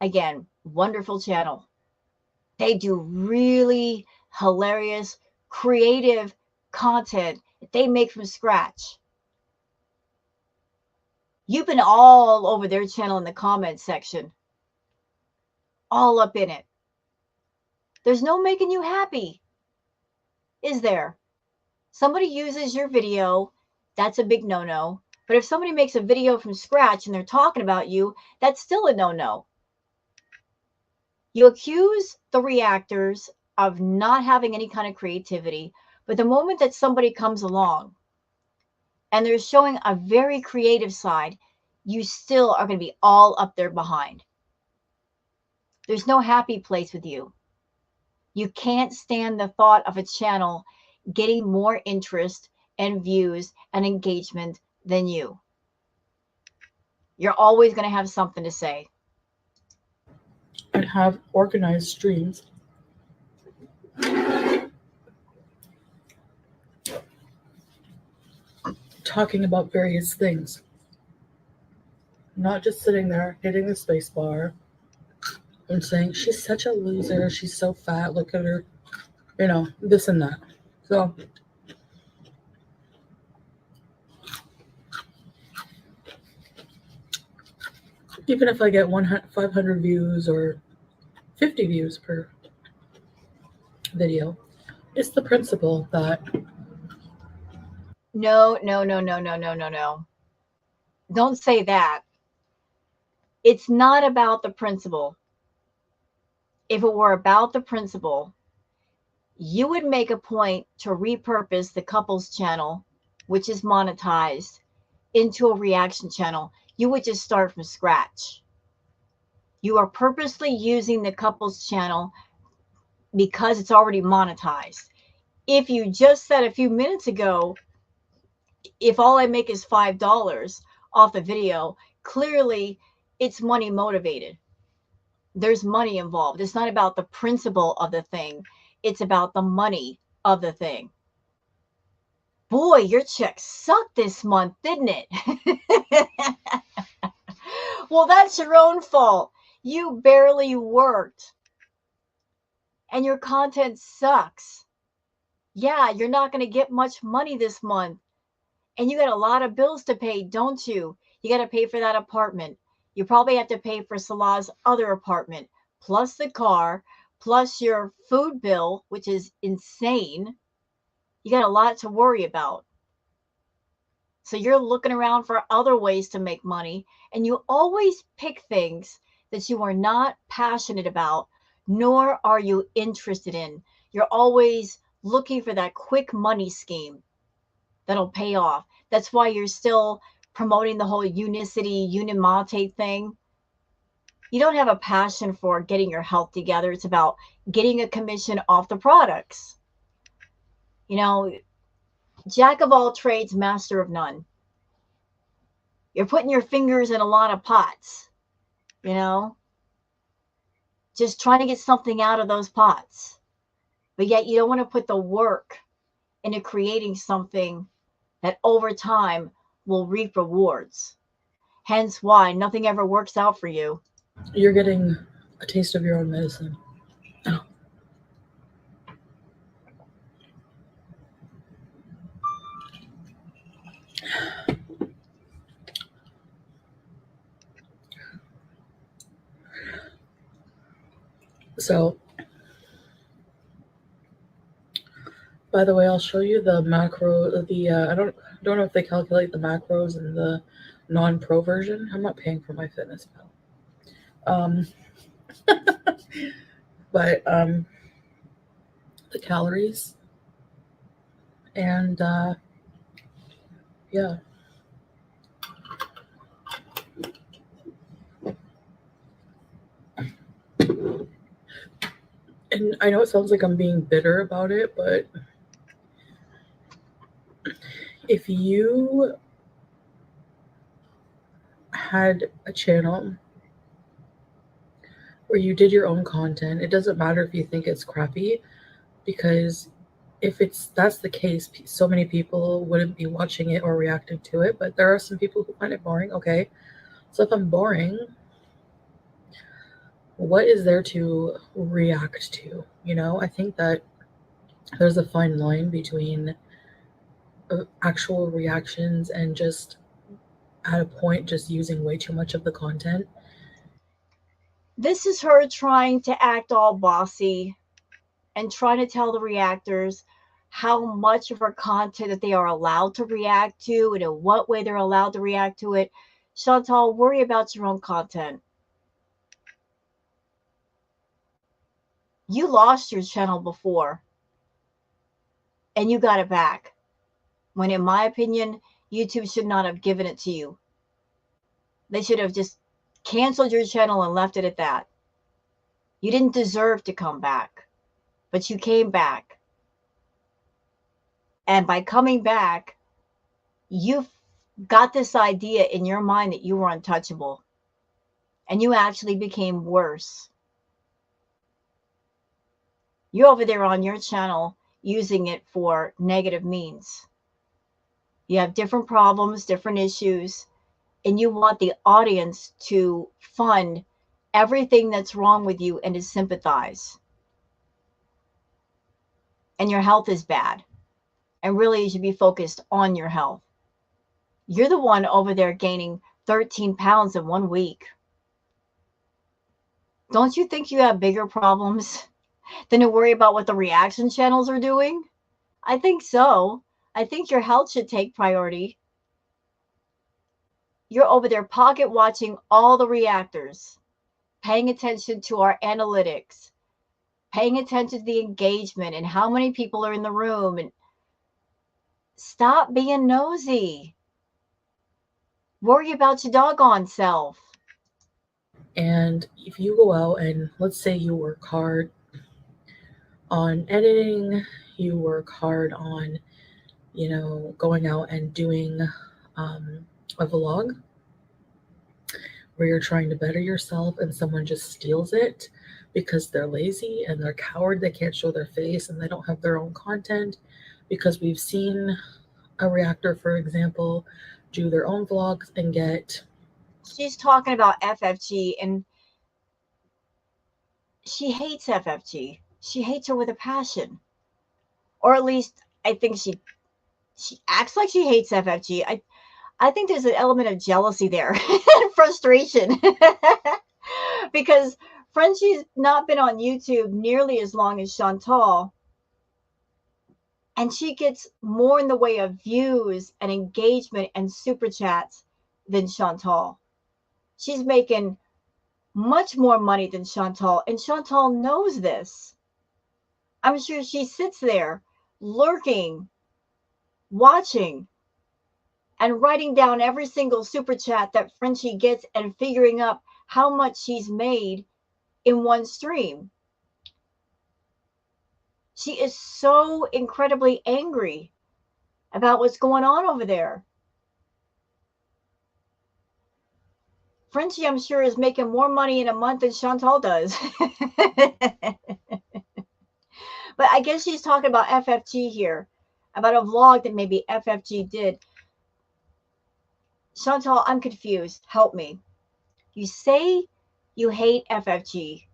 again, wonderful channel. They do really hilarious, creative content that they make from scratch. You've been all over their channel in the comments section, all up in it. There's no making you happy, is there? Somebody uses your video, that's a big no-no. But if somebody makes a video from scratch and they're talking about you, that's still a no-no. You accuse the reactors of not having any kind of creativity, but the moment that somebody comes along and they're showing a very creative side, you still are going to be all up there behind. There's no happy place with you. You can't stand the thought of a channel getting more interest and views and engagement than you. You're always going to have something to say. And have organized streams talking about various things. Not just sitting there hitting the space bar and saying, she's such a loser, she's so fat, look at her, this and that. So, even if I get 500 views or 50 views per video, it's the principle that... No, no, no, no, no, no, no, no. Don't say that. It's not about the principle. If it were about the principle, you would make a point to repurpose the couples channel, which is monetized, into a reaction channel. You would just start from scratch. You are purposely using the couples channel because it's already monetized. If you just said a few minutes ago, if all I make is $5 off the video, clearly it's money motivated. There's money involved. It's not about the principle of the thing. It's about the money of the thing. Boy, your check sucked this month, didn't it? Well, that's your own fault. You barely worked. And your content sucks. Yeah, you're not going to get much money this month. And you got a lot of bills to pay, don't you? You got to pay for that apartment. You probably have to pay for Salah's other apartment, plus the car, plus your food bill, which is insane. You got a lot to worry about. So you're looking around for other ways to make money, and you always pick things that you are not passionate about, nor are you interested in. You're always looking for that quick money scheme that'll pay off. That's why you're still promoting the whole unicity, unimate thing. You don't have a passion for getting your health together. It's about getting a commission off the products. Jack of all trades, master of none. You're putting your fingers in a lot of pots, just trying to get something out of those pots. But yet you don't want to put the work into creating something that over time will reap rewards. Hence why nothing ever works out for you. You're getting a taste of your own medicine. Oh. So, by the way, I'll show you the macro. I don't know if they calculate the macros in the non-pro version. I'm not paying for my fitness pal. But the calories and yeah. And I know it sounds like I'm being bitter about it, but if you had a channel where you did your own content, it doesn't matter if you think it's crappy, because if that's the case, so many people wouldn't be watching it or reacting to it. But there are some people who find it boring. Okay, so if I'm boring, what is there to react to? I think that there's a fine line between actual reactions and just at a point just using way too much of the content. This is her trying to act all bossy and trying to tell the reactors how much of her content that they are allowed to react to and in what way they're allowed to react to it. Chantal, worry about your own content. You lost your channel before and you got it back. When, in my opinion, YouTube should not have given it to you. They should have just canceled your channel and left it at that. You didn't deserve to come back, but you came back. And by coming back, you've got this idea in your mind that you were untouchable. And you actually became worse. You're over there on your channel using it for negative means. You have different problems, different issues, and you want the audience to fund everything that's wrong with you and to sympathize. And your health is bad. And really, you should be focused on your health. You're the one over there gaining 13 pounds in 1 week. Don't you think you have bigger problems than to worry about what the reaction channels are doing? I think so. I think your health should take priority. You're over there pocket watching all the reactors, paying attention to our analytics, paying attention to the engagement and how many people are in the room. And stop being nosy. Worry about your doggone self. And if you go out and let's say you work hard on editing, you work hard on, going out and doing a vlog where you're trying to better yourself and someone just steals it because they're lazy and they're coward, they can't show their face and they don't have their own content, because we've seen a reactor, for example, do their own vlogs and get. She's talking about FFG and she hates FFG. She hates her with a passion. Or at least I think she acts like she hates FFG. I think there's an element of jealousy there and frustration. Because Frenchie's not been on YouTube nearly as long as Chantal. And she gets more in the way of views and engagement and super chats than Chantal. She's making much more money than Chantal, and Chantal knows this. I'm sure she sits there lurking, watching, and writing down every single super chat that Frenchie gets and figuring out how much she's made in one stream. She is so incredibly angry about what's going on over there. Frenchie, I'm sure, is making more money in a month than Chantal does. But I guess she's talking about FFG here, about a vlog that maybe FFG did. Chantal, I'm confused. Help me. You say you hate FFG,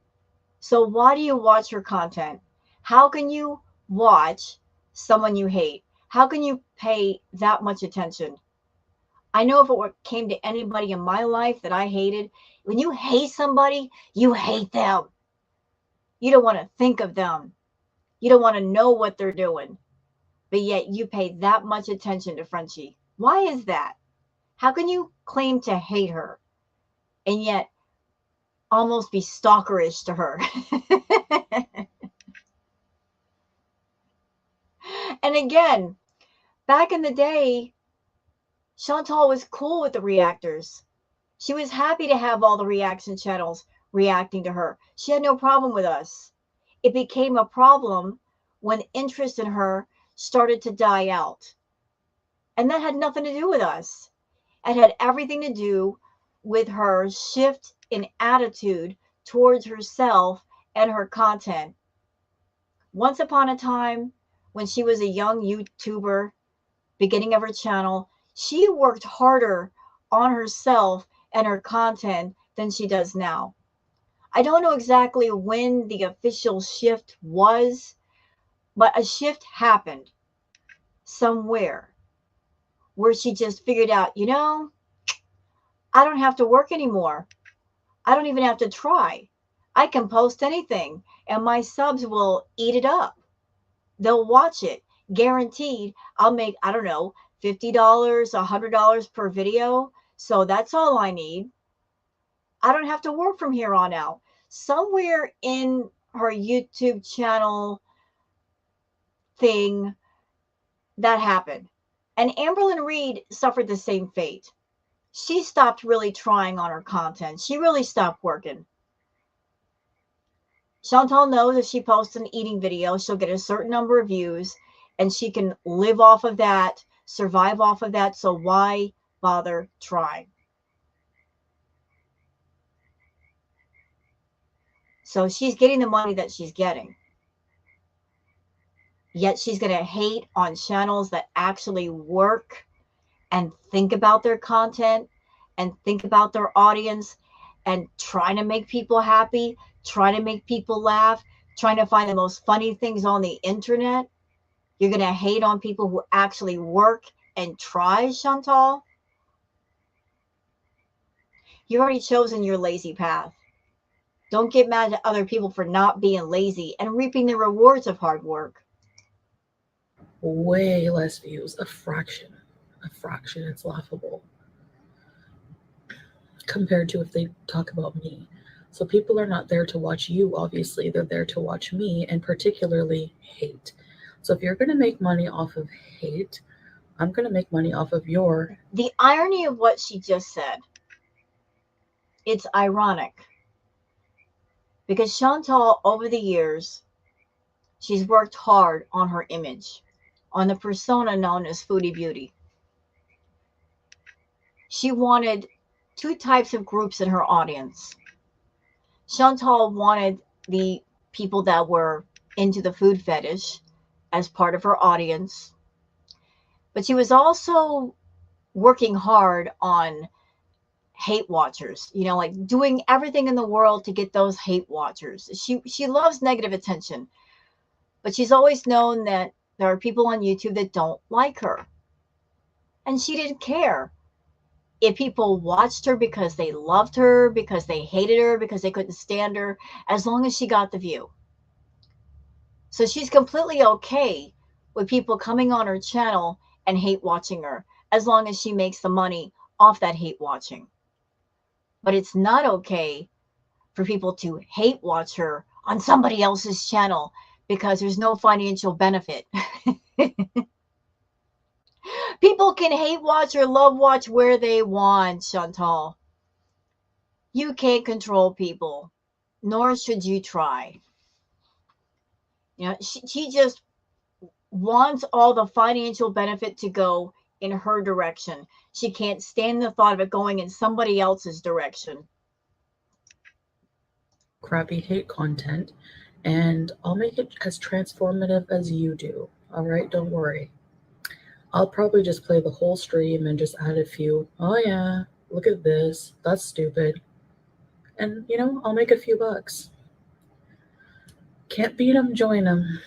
so why do you watch her content? How can you watch someone you hate? How can you pay that much attention? I know if it came to anybody in my life that I hated, when you hate somebody, you hate them. You don't want to think of them. You don't want to know what they're doing. But yet you pay that much attention to Frenchie. Why is that? How can you claim to hate her and yet almost be stalkerish to her? And again, back in the day, Chantal was cool with the reactors. She was happy to have all the reaction channels reacting to her. She had no problem with us. It became a problem when interest in her started to die out. And that had nothing to do with us. It had everything to do with her shift in attitude towards herself and her content. Once upon a time, when she was a young YouTuber, beginning of her channel, she worked harder on herself and her content than she does now. I don't know exactly when the official shift was, but a shift happened somewhere where she just figured out, I don't have to work anymore. I don't even have to try. I can post anything and my subs will eat it up. They'll watch it. Guaranteed. I'll make, I don't know, $50, $100 per video. So that's all I need. I don't have to work from here on out. Somewhere in her YouTube channel thing that happened. And Amberlyn Reed suffered the same fate. She stopped really trying on her content. She really stopped working. Chantal knows if she posts an eating video, she'll get a certain number of views and she can live off of that, survive off of that. So why bother trying? So she's getting the money that she's getting. Yet she's going to hate on channels that actually work and think about their content and think about their audience and trying to make people happy, trying to make people laugh, trying to find the most funny things on the internet. You're going to hate on people who actually work and try, Chantal. You've already chosen your lazy path. Don't get mad at other people for not being lazy and reaping the rewards of hard work. Way less views, a fraction. It's laughable compared to if they talk about me. So people are not there to watch you, obviously. They're there to watch me and particularly hate. So if you're going to make money off of hate, I'm going to make money off of your. The irony of what she just said, it's ironic. Because Chantal, over the years, she's worked hard on her image, on the persona known as Foodie Beauty. She wanted two types of groups in her audience. Chantal wanted the people that were into the food fetish as part of her audience, but she was also working hard on hate watchers, like doing everything in the world to get those hate watchers. She loves negative attention, but she's always known that there are people on YouTube that don't like her. And she didn't care if people watched her because they loved her, because they hated her, because they couldn't stand her, as long as she got the view. So she's completely okay with people coming on her channel and hate watching her, as long as she makes the money off that hate watching. But it's not okay for people to hate watch her on somebody else's channel because there's no financial benefit. People can hate watch or love watch where they want, Chantal. You can't control people, nor should you try. She just wants all the financial benefit to go in her direction. She can't stand the thought of it going in somebody else's direction. Crappy hate content, and I'll make it as transformative as you do. All right, don't worry. I'll probably just play the whole stream and just add a few. Oh yeah, look at this. That's stupid. And I'll make a few bucks. Can't beat them, join them.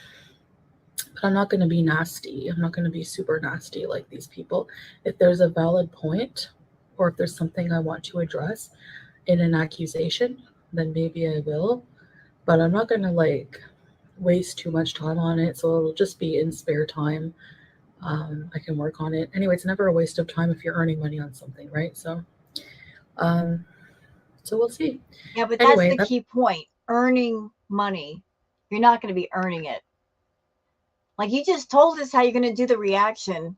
But I'm not going to be nasty. I'm not going to be super nasty like these people. If there's a valid point, or if there's something I want to address in an accusation, then maybe I will. but I'm not going to like waste too much time on it. So it'll just be in spare time. I can work on it. Anyway, it's never a waste of time if you're earning money on something, right? Um, so we'll see. Yeah, but that's Anyway, the key point. Earning money. You're not going to be earning it. Like you just told us how you're going to do the reaction.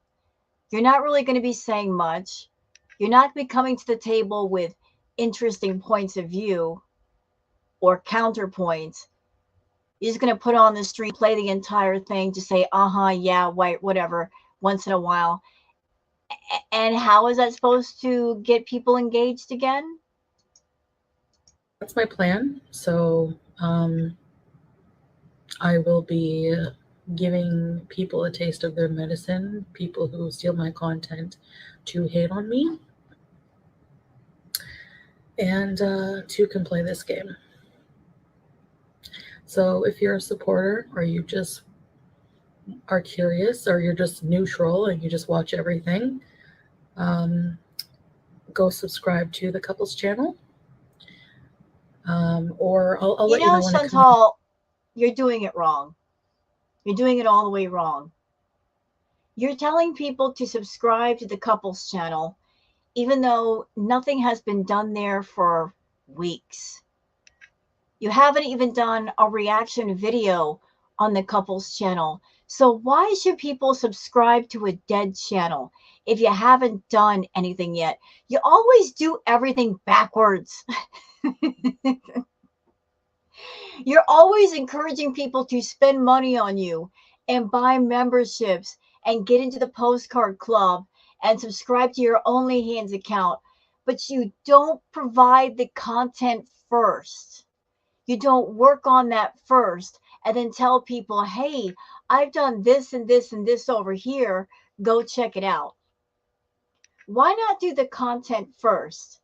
You're not really going to be saying much. You're not going to be coming to the table with interesting points of view or counterpoints. You're just going to put on the stream, play the entire thing, just say, yeah, white, whatever, once in a while. And how is that supposed to get people engaged again? that's my plan. So I will be giving people a taste of their medicine, people who steal my content to hate on me, and two can play this game. So if you're a supporter or you just are curious or you're just neutral and you just watch everything, um, go subscribe to the couples channel. Or I'll You let you know, know when it comes. Chantal, you're doing it wrong. You're doing it all the way wrong. You're telling people to subscribe to the couples channel, even though nothing has been done there for weeks. You haven't even done a reaction video on the couples channel. So why should people subscribe to a dead channel if you haven't done anything yet? You always do everything backwards. You're always encouraging people to spend money on you and buy memberships and get into the postcard club and subscribe to your OnlyHands account, but you don't provide the content first. You don't work on that first and then tell people, hey, I've done this and this and this over here. Go check it out. Why not do the content first?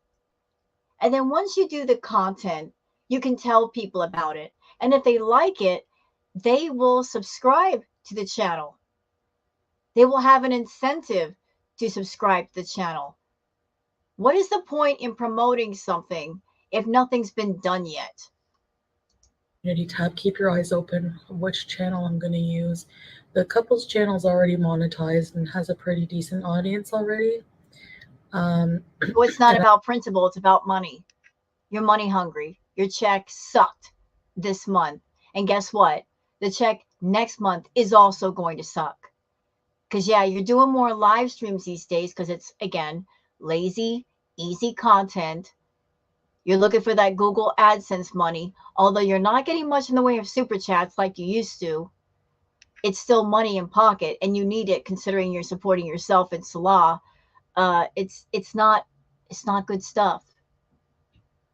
And then once you do the content, you can tell people about it. And if they like it, they will subscribe to the channel. They will have an incentive to subscribe to the channel. What is the point in promoting something if nothing's been done yet? Community tab, keep your eyes open which channel I'm going to use. The couples channel is already monetized and has a pretty decent audience already. So it's not about principle, it's about money. You're money hungry. Your check sucked this month. And guess what? The check next month is also going to suck. Because, yeah, you're doing more live streams these days because it's, again, lazy, easy content. You're looking for that Google AdSense money. Although you're not getting much in the way of super chats like you used to, it's still money in pocket and you need it considering you're supporting yourself and Salah. It's not good stuff.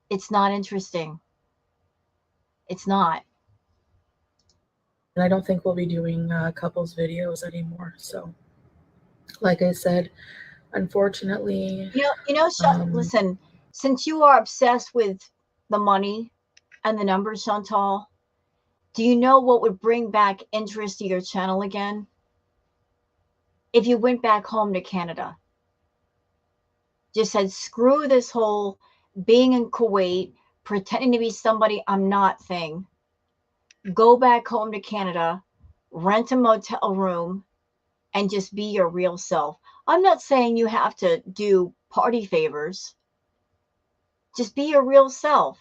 It's not interesting. It's not. And I don't think we'll be doing couples videos anymore. So, like I said, unfortunately, Listen, since you are obsessed with the money and the numbers, Chantal, do you know what would bring back interest to your channel again? If you went back home to Canada, just said, screw this whole being in Kuwait, pretending to be somebody I'm not thing. Go back home to Canada, rent a motel room, and just be your real self. I'm not saying you have to do party favors. Just be your real self.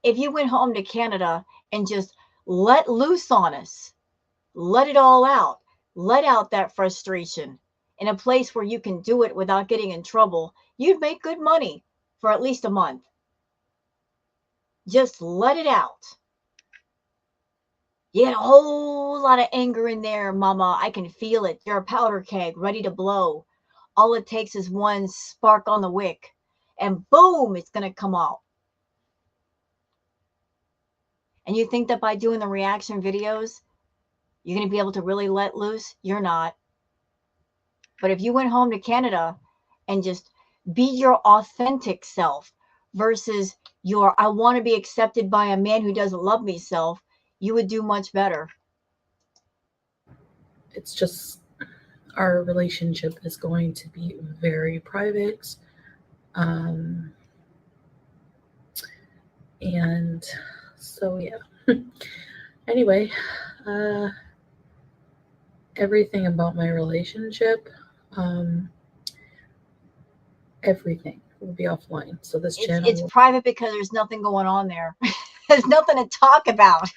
If you went home to Canada and just let loose on us, let it all out, let out that frustration in a place where you can do it without getting in trouble, you'd make good money for at least a month. Just let it out. You had a whole lot of anger in there, mama. I can feel it. You're a powder keg ready to blow. All it takes is one spark on the wick, and boom, it's going to come out. And you think that by doing the reaction videos, you're going to be able to really let loose? You're not. But if you went home to Canada and just be your authentic self versus your I want to be accepted by a man who doesn't love me self, you would do much better. it's just our relationship is going to be very private. And So yeah. Anyway, uh, everything about my relationship, um, everything will be offline. So this channel It's will. private because there's nothing going on there. There's nothing to talk about.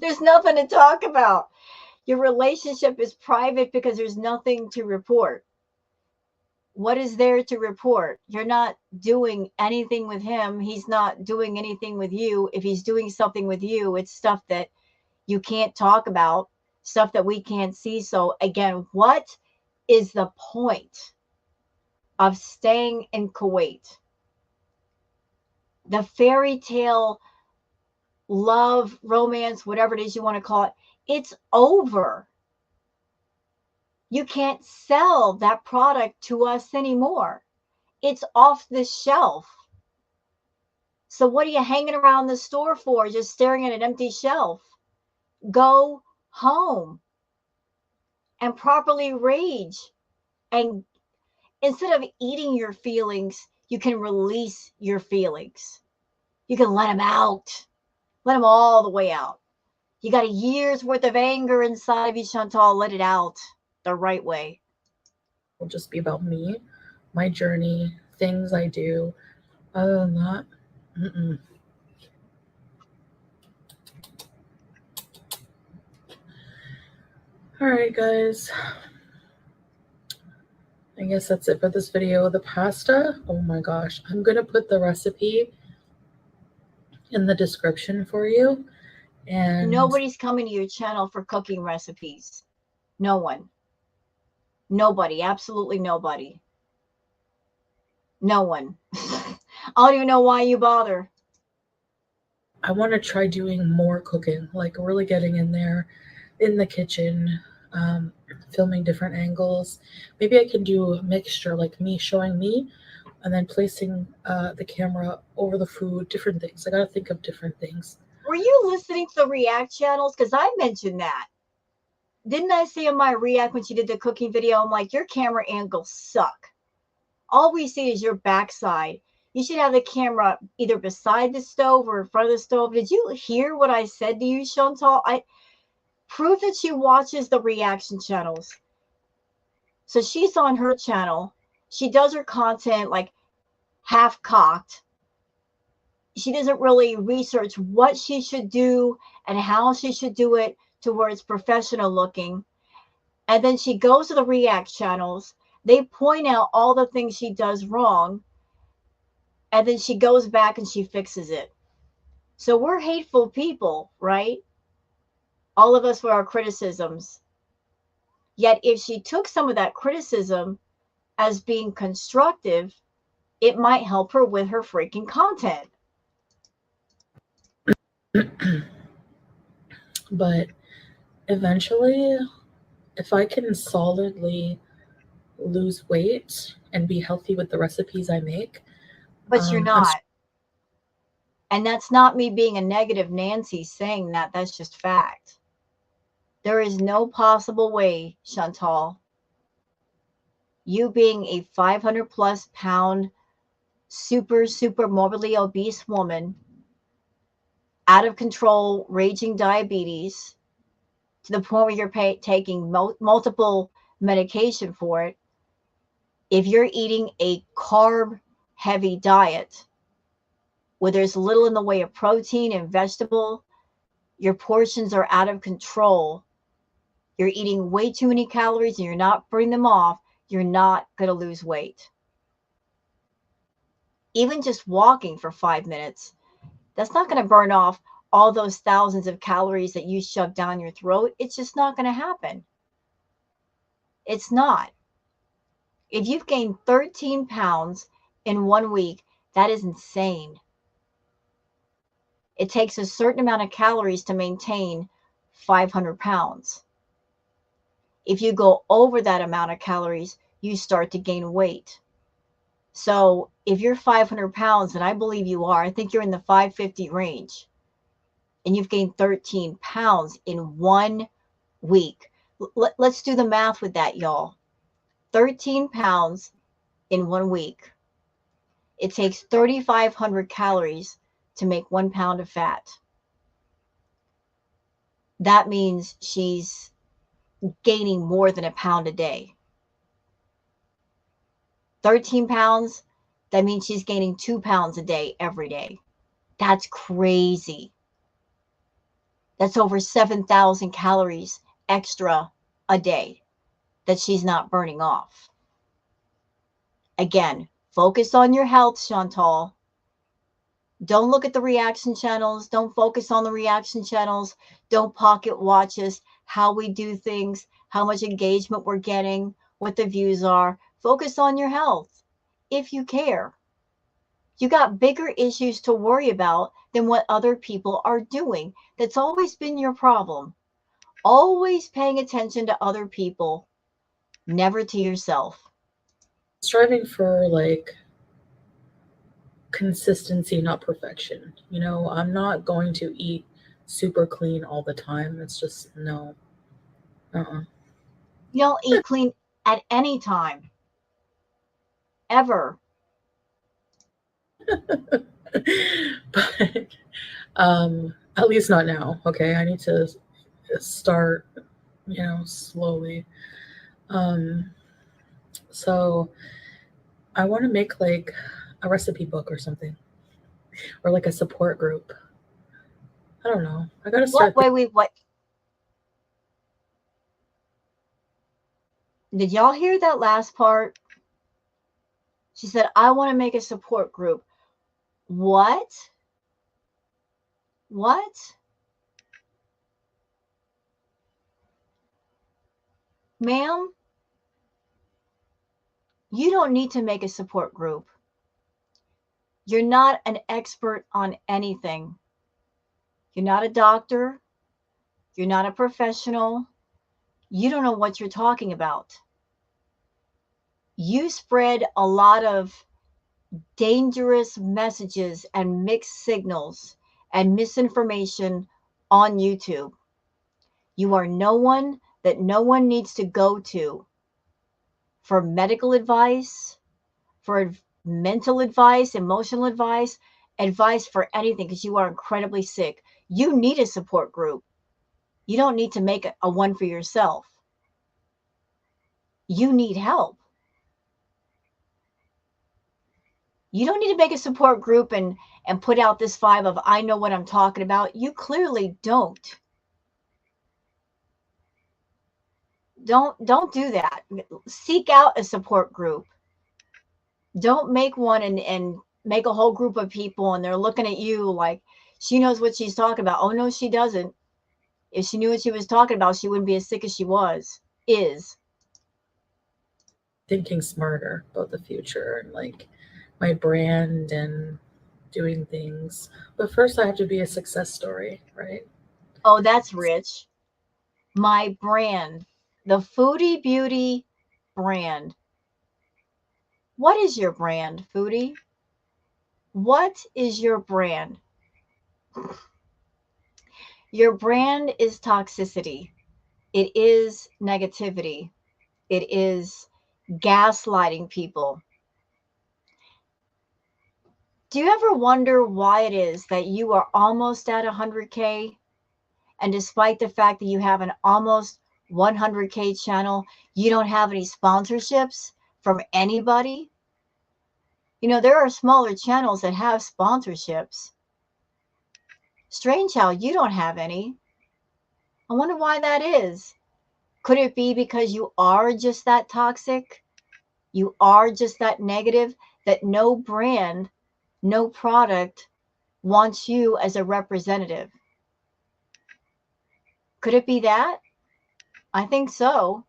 There's nothing to talk about. Your relationship is private because there's nothing to report. What is there to report? You're not doing anything with him. He's not doing anything with you. If he's doing something with you, it's stuff that you can't talk about, stuff that we can't see. So, again, what is the point of staying in Kuwait? The fairy tale, love, romance, whatever it is you want to call it, it's over. You can't sell that product to us anymore. It's off the shelf. So what are you hanging around the store for, just staring at an empty shelf? Go home and properly rage. And instead of eating your feelings, you can release your feelings. You can let them out. Let them all the way out. You got a year's worth of anger inside of you, Chantal. Let it out the right way. Will just be about me, my journey, things I do. Other than that, mm-mm. All right, guys. I guess that's it for this video. The pasta, oh my gosh. I'm going to put the recipe in the description for you. And Nobody's coming to your channel for cooking recipes. No one. Nobody. Absolutely nobody. No one. I don't even know why you bother. I want to try doing more cooking, like really getting in there in the kitchen, um, filming different angles. Maybe I can do a mixture, like me showing me and then placing the camera over the food, different things. I got to think of different things. Were you listening to the React channels? Because I mentioned that. Didn't I say in my React when she did the cooking video, I'm like, your camera angles suck. All we see is your backside. You should have the camera either beside the stove or in front of the stove. Did you hear what I said to you, Chantal? I prove that she watches the reaction channels. So she's on her channel. She does her content like half cocked. She doesn't really research what she should do and how she should do it to where it's professional looking. And then she goes to the React channels. They point out all the things she does wrong. And then she goes back and she fixes it. So we're hateful people, right? All of us for our criticisms. Yet if she took some of that criticism as being constructive, it might help her with her freaking content. But eventually, if I can solidly lose weight and be healthy with the recipes I make, But you're I'm not. And that's not me being a negative Nancy saying that. That's just fact. There is no possible way, Chantal, you being a 500 plus pound, super morbidly obese woman, out of control, raging diabetes, to the point where you're taking multiple medication for it, if you're eating a carb heavy diet where there's little in the way of protein and vegetable, your portions are out of control, you're eating way too many calories and you're not burning them off, you're not going to lose weight. Even just walking for 5 minutes, that's not going to burn off all those thousands of calories that you shove down your throat. It's just not going to happen. It's not. If you've gained 13 pounds in 1 week, that is insane. It takes a certain amount of calories to maintain 500 pounds. If you go over that amount of calories, you start to gain weight. So if you're 500 pounds, and I believe you are, I think you're in the 550 range, and you've gained 13 pounds in 1 week. Let's do the math with that, y'all. 13 pounds in 1 week. It takes 3,500 calories to make 1 pound of fat. That means she's gaining more than a pound a day. 13 pounds, that means she's gaining 2 pounds a day every day. That's crazy. That's over 7,000 calories extra a day that she's not burning off. Again, focus on your health, Chantal. Don't look at the reaction channels. Don't focus on the reaction channels. Don't pocket watch us, how we do things, how much engagement we're getting, what the views are. Focus on your health if you care. You got bigger issues to worry about than what other people are doing. That's always been your problem. Always paying attention to other people, never to yourself. Striving for like consistency, not perfection. You know, I'm not going to eat super clean all the time. It's just no. Uh-uh. You don't eat clean at any time, ever. But at least not now. Okay, I need to start, slowly. Um, so I want to make like a recipe book or something, or like a support group. I don't know. I gotta What? start. Wait. What? Did y'all hear that last part? She said, I want to make a support group. What? What? Ma'am, you don't need to make a support group. You're not an expert on anything. You're not a doctor. You're not a professional. You don't know what you're talking about. You spread a lot of dangerous messages and mixed signals and misinformation on YouTube. You are no one that no one needs to go to for medical advice, for mental advice, emotional advice, advice for anything because you are incredibly sick. You need a support group. You don't need to make a one for yourself. You need help. You don't need to make a support group and put out this vibe of I know what I'm talking about. You clearly don't. Don't do that. Seek out a support group. Don't make one and make a whole group of people and they're looking at you like she knows what she's talking about. Oh no, she doesn't. If she knew what she was talking about, she wouldn't be as sick as she is. Thinking smarter about the future and like my brand and doing things. But first, I have to be a success story, right? Oh, that's rich. My brand, the Foodie Beauty brand. What is your brand, Foodie? What is your brand? Your brand is toxicity. It is negativity. It is gaslighting people. Do you ever wonder why it is that you are almost at 100K? And despite the fact that you have an almost 100K channel, you don't have any sponsorships from anybody? You know, there are smaller channels that have sponsorships. Strange how you don't have any. I wonder why that is. Could it be because you are just that toxic? You are just that negative that no brand, no product wants you as a representative? Could it be that? I think so.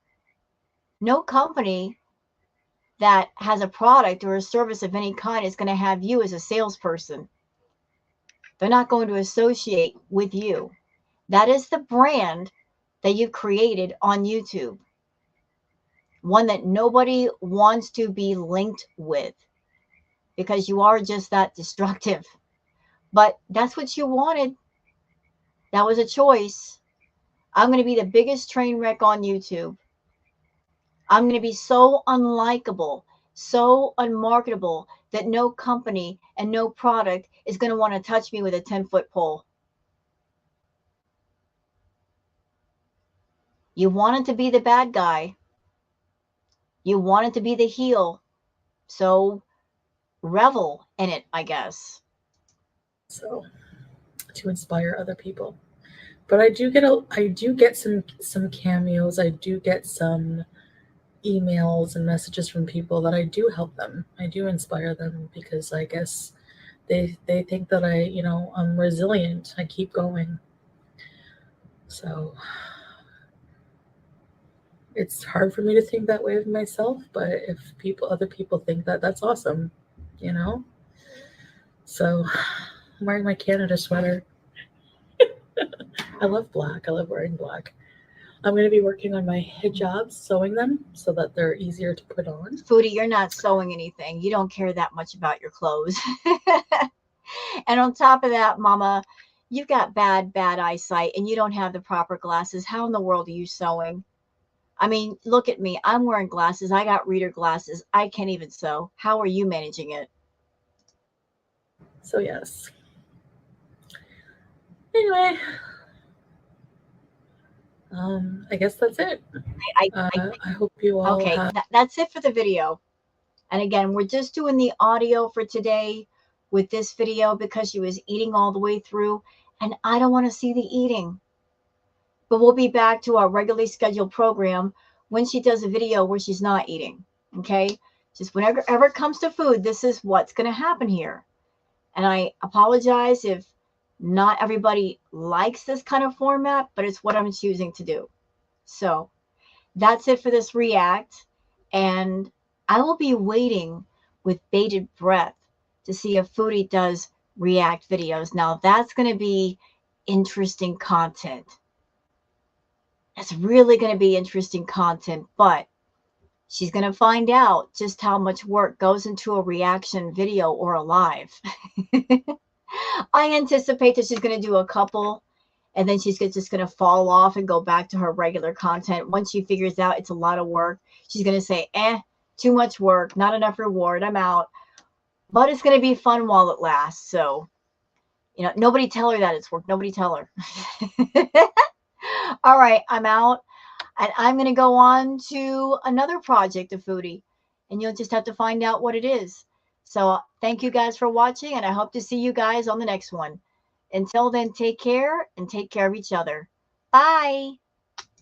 No company that has a product or a service of any kind is going to have you as a salesperson. They're not going to associate with you. That is the brand that you've created on YouTube. One that nobody wants to be linked with because you are just that destructive. But that's what you wanted. That was a choice. I'm going to be the biggest train wreck on YouTube. I'm going to be so unlikable, so unmarketable that no company and no product is going to want to touch me with a 10-foot pole. You wanted to be the bad guy. You wanted to be the heel. So revel in it, I guess. So to inspire other people. But I do get some cameos. I do get some emails and messages from people that I do help them. I do inspire them because I guess they think that I'm resilient. I keep going. So it's hard for me to think that way of myself, but if other people think that, that's awesome, you know? So I'm wearing my Canada sweater. I love black. I love wearing black. I'm going to be working on my hijabs, sewing them so that they're easier to put on. Foodie, you're not sewing anything. You don't care that much about your clothes. And on top of that, Mama, you've got bad eyesight and you don't have the proper glasses. How in the world are you sewing? I mean, look at me. I'm wearing glasses. I got reader glasses. I can't even sew. How are you managing it? So, yes. Anyway, I guess that's it. I hope you all okay, have. that's it for the video. And again, we're just doing the audio for today with this video because she was eating all the way through, and I don't want to see the eating. But we'll be back to our regularly scheduled program when she does a video where she's not eating. Okay? Just whenever ever it comes to food, this is what's going to happen here. And I apologize if not everybody likes this kind of format, but it's what I'm choosing to do. So that's it for this React. And I will be waiting with bated breath to see if Foodie does React videos. Now that's going to be interesting content. That's really going to be interesting content, but she's going to find out just how much work goes into a reaction video or a live. I anticipate that she's going to do a couple and then she's just going to fall off and go back to her regular content. Once she figures out it's a lot of work, she's going to say, too much work, not enough reward, I'm out. But it's going to be fun while it lasts. So, nobody tell her that it's work. Nobody tell her. All right, I'm out. And I'm going to go on to another project of Foodie. And you'll just have to find out what it is. So thank you guys for watching. And I hope to see you guys on the next one. Until then, take care and take care of each other. Bye.